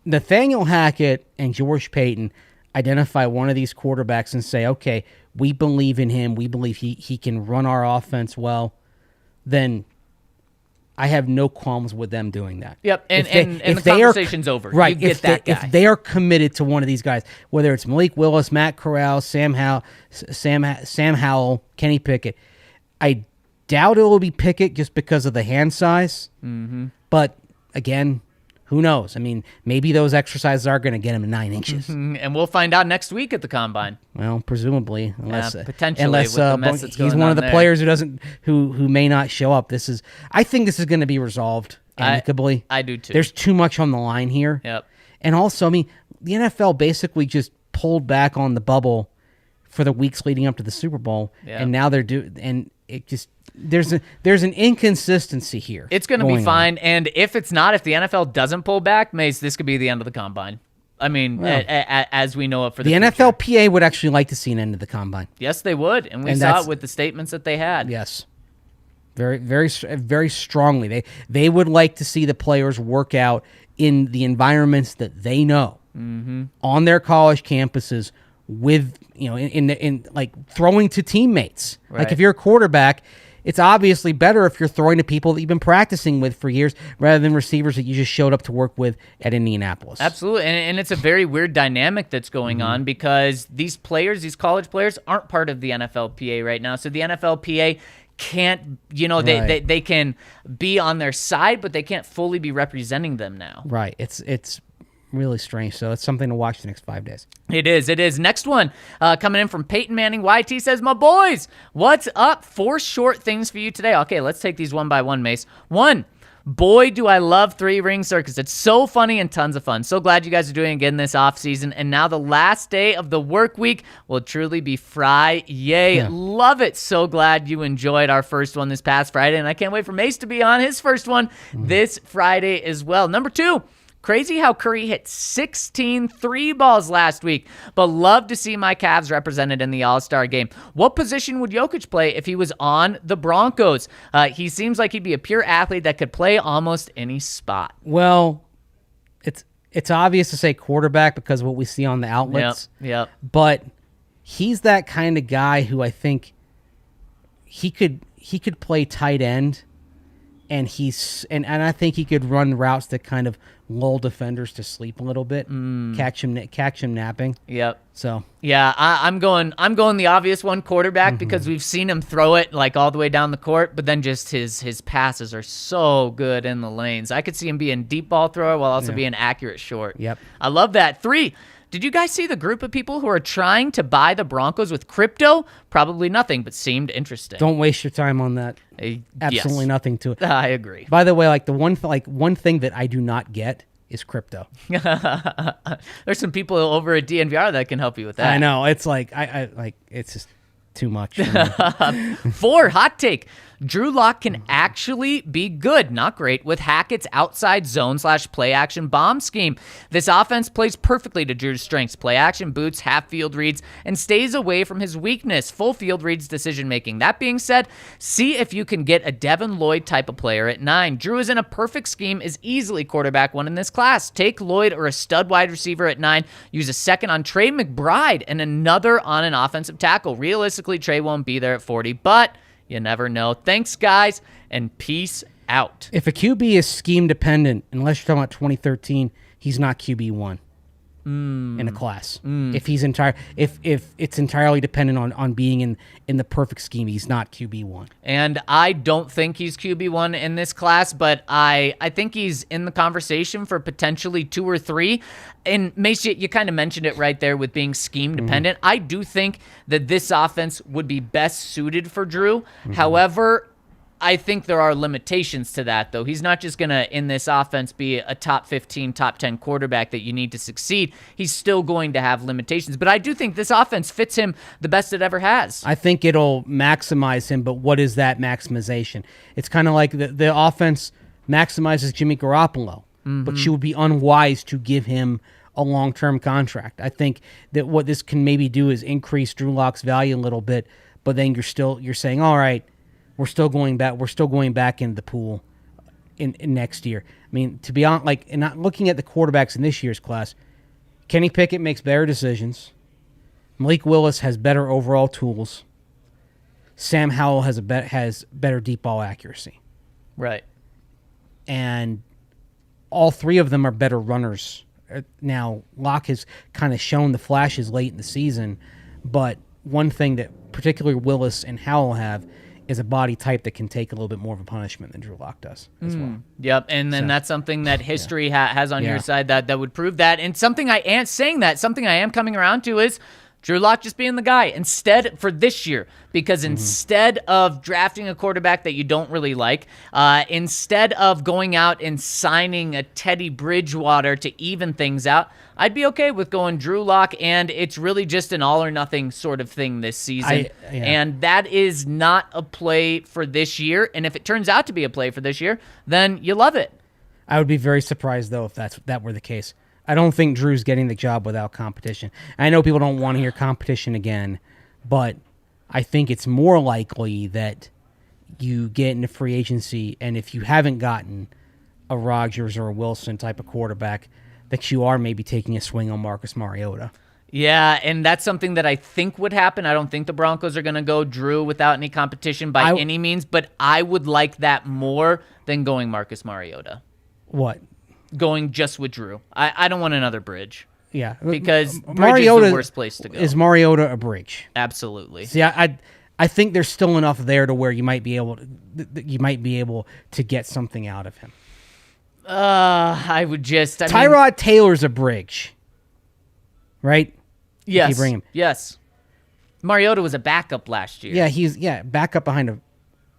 Nathaniel Hackett and George Paton identify one of these quarterbacks and say, okay, we believe in him, we believe he can run our offense well, then I have no qualms with them doing that. Yep, and the conversation's over. Right, you get that guy. If they are committed to one of these guys, whether it's Malik Willis, Matt Corral, Sam Howell, Kenny Pickett, I doubt it will be Pickett just because of the hand size. Mm-hmm. But again, who knows? I mean, maybe those exercises are going to get him 9 inches. And we'll find out next week at the Combine. Well, presumably, potentially with the mess that's he's going one on of the there. players who may not show up. I think this is going to be resolved amicably. I do too. There's too much on the line here. Yep. And also, I mean, the NFL basically just pulled back on the bubble for the weeks leading up to the Super Bowl, Yeah. and now and it just there's an inconsistency here. It's going to be fine, and if it's not, if the NFL doesn't pull back, Mace, this could be the end of the combine. I mean, as we know it for the future. NFLPA would actually like to see an end of the combine. Yes, they would, and we saw it with the statements that they had. Yes, very, very, very strongly. They would like to see the players work out in the environments that they know on their college campuses with, in like throwing to teammates. Right. Like if you're a quarterback, it's obviously better if you're throwing to people that you've been practicing with for years rather than receivers that you just showed up to work with at Indianapolis. Absolutely, and it's a very weird dynamic that's going on because these college players, aren't part of the NFLPA right now. So the NFLPA can't, they can be on their side, but they can't fully be representing them now. Right. It's really strange. So it's something to watch the next 5 days. It is. Next one coming in from Peyton Manning. YT says, my boys, what's up? 4 short things for you today. Okay, let's take these one by one, Mace. 1, boy, do I love 3-ring circus. It's so funny and tons of fun. So glad you guys are doing it again this offseason. And now the last day of the work week will truly be Friday. Yay. Love it. So glad you enjoyed our first one this past Friday. And I can't wait for Mace to be on his first one this Friday as well. Number 2. Crazy how Curry hit 16 3-balls last week, but love to see my Cavs represented in the All-Star game. What position would Jokic play if he was on the Broncos? He seems like he'd be a pure athlete that could play almost any spot. Well, it's obvious to say quarterback because of what we see on the outlets. Yep. But he's that kind of guy who I think he could play tight end, and I think he could run routes that kind of lull defenders to sleep a little bit, catch him napping. Yep. So yeah, I'm going the obvious one, quarterback, because we've seen him throw it like all the way down the court, but then just his passes are so good in the lanes. I could see him being deep ball thrower while also being accurate short. Yep. I love that. 3. Did you guys see the group of people who are trying to buy the Broncos with crypto? Probably nothing, but seemed interesting. don't waste your time on that. Absolutely yes. nothing to it. I agree. By the way, like one thing that I do not get is crypto. There's some people over at DNVR that can help you with that. I know. It's like it's just too much. 4, hot take. Drew Lock can actually be good, not great, with Hackett's outside zone / play action bomb scheme. This offense plays perfectly to Drew's strengths: play action boots, half field reads, and stays away from his weakness: full field reads, decision making. That being said, see if you can get a Devin Lloyd type of player at 9. Drew is in a perfect scheme, is easily quarterback 1 in this class. Take Lloyd or a stud wide receiver at 9. Use a second on Trey McBride and another on an offensive tackle. Realistically, Trey won't be there at 40, but you never know. Thanks, guys, and peace out. If a QB is scheme dependent, unless you're talking about 2013, he's not QB1 in a class. If it's entirely dependent on being in the perfect scheme, he's not QB1. And I don't think he's QB1 in this class, but I think he's in the conversation for potentially 2 or 3. And Mace, you kind of mentioned it right there with being scheme dependent. I do think that this offense would be best suited for Drew. However, I think there are limitations to that, though. He's not just going to, in this offense, be a top 15, top 10 quarterback that you need to succeed. He's still going to have limitations. But I do think this offense fits him the best it ever has. I think it'll maximize him, but what is that maximization? It's kind of like the offense maximizes Jimmy Garoppolo, but you would be unwise to give him a long-term contract. I think that what this can maybe do is increase Drew Lock's value a little bit, but then you're saying, all right, we're still going back into the pool in next year. I mean, to be honest, and not looking at the quarterbacks in this year's class, Kenny Pickett makes better decisions. Malik Willis has better overall tools. Sam Howell has better deep ball accuracy. Right. And all 3 of them are better runners. Now, Locke has kind of shown the flashes late in the season, but one thing that particularly Willis and Howell have is a body type that can take a little bit more of a punishment than Drew Lock does as well. Yep, and then that's something that history has on your side that would prove that. And something I am coming around to is Drew Lock just being the guy instead for this year, because instead of drafting a quarterback that you don't really like, instead of going out and signing a Teddy Bridgewater to even things out, I'd be okay with going Drew Lock, and it's really just an all or nothing sort of thing this season. And that is not a play for this year. And if it turns out to be a play for this year, then you love it. I would be very surprised, though, if that were the case. I don't think Drew's getting the job without competition. I know people don't want to hear competition again, but I think it's more likely that you get into free agency, and if you haven't gotten a Rodgers or a Wilson type of quarterback, that you are maybe taking a swing on Marcus Mariota. Yeah, and that's something that I think would happen. I don't think the Broncos are going to go Drew without any competition by any means, but I would like that more than going Marcus Mariota. What? Going just with Drew. I don't want another bridge. Yeah. Because Mariota bridge is the worst place to go. Is Mariota a bridge? Absolutely. See, I think there's still enough there to where you might be able to get something out of him. Tyrod Taylor's a bridge. Right? Yes. You bring him. Yes. Mariota was a backup last year. Yeah, he's backup behind a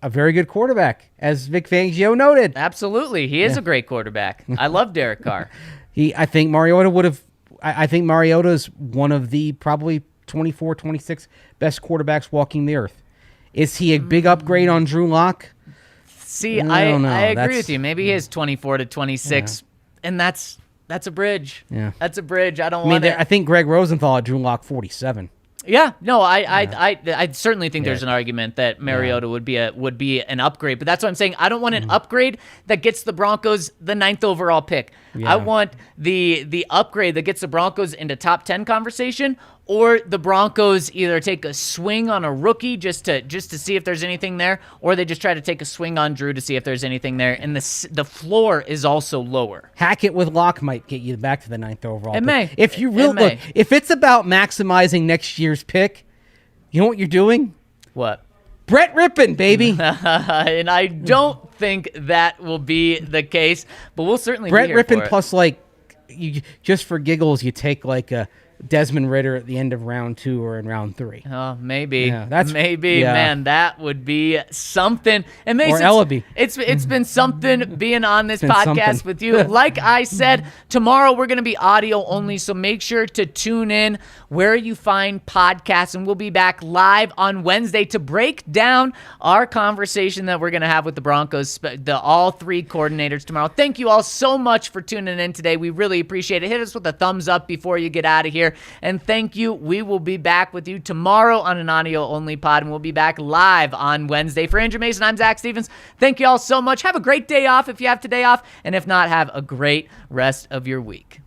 very good quarterback, as Vic Fangio noted. Absolutely. He is a great quarterback. I love Derek Carr. I think Mariota's one of the probably 24, 26 best quarterbacks walking the earth. Is he a big upgrade on Drew Lock? See, I agree with you. Maybe he is 24 to 26, and that's a bridge. Yeah. That's a bridge. I want it. I think Greg Rosenthal had Drew Lock 47. Yeah, no, I certainly think there's an argument that Mariota would be an upgrade, but that's what I'm saying. I don't want an upgrade that gets the Broncos the 9th overall pick. Yeah. I want the upgrade that gets the Broncos into top 10 conversation, or the Broncos either take a swing on a rookie just to see if there's anything there, or they just try to take a swing on Drew to see if there's anything there. And the floor is also lower. Hackett with Lock might get you back to the 9th overall. It may. If you really look, if it's about maximizing next year's pick, you know what you're doing? What? Brett Rippon, baby. And I don't think that will be the case, but we'll certainly Brett be here Rippon for it. plus you just for giggles, you take a Desmond Ridder at the end of round 2 or in round 3. Oh, maybe. Yeah, Man, that would be something. And or Ellaby. It's been something being on this podcast with you. Like I said, tomorrow we're going to be audio only, so make sure to tune in where you find podcasts, and we'll be back live on Wednesday to break down our conversation that we're going to have with the Broncos, all 3 coordinators tomorrow. Thank you all so much for tuning in today. We really appreciate it. Hit us with a thumbs up before you get out of here. And thank you. We will be back with you tomorrow on an audio-only pod, and we'll be back live on Wednesday. For Andrew Mason, I'm Zach Stevens. Thank you all so much. Have a great day off if you have today off, and if not, have a great rest of your week.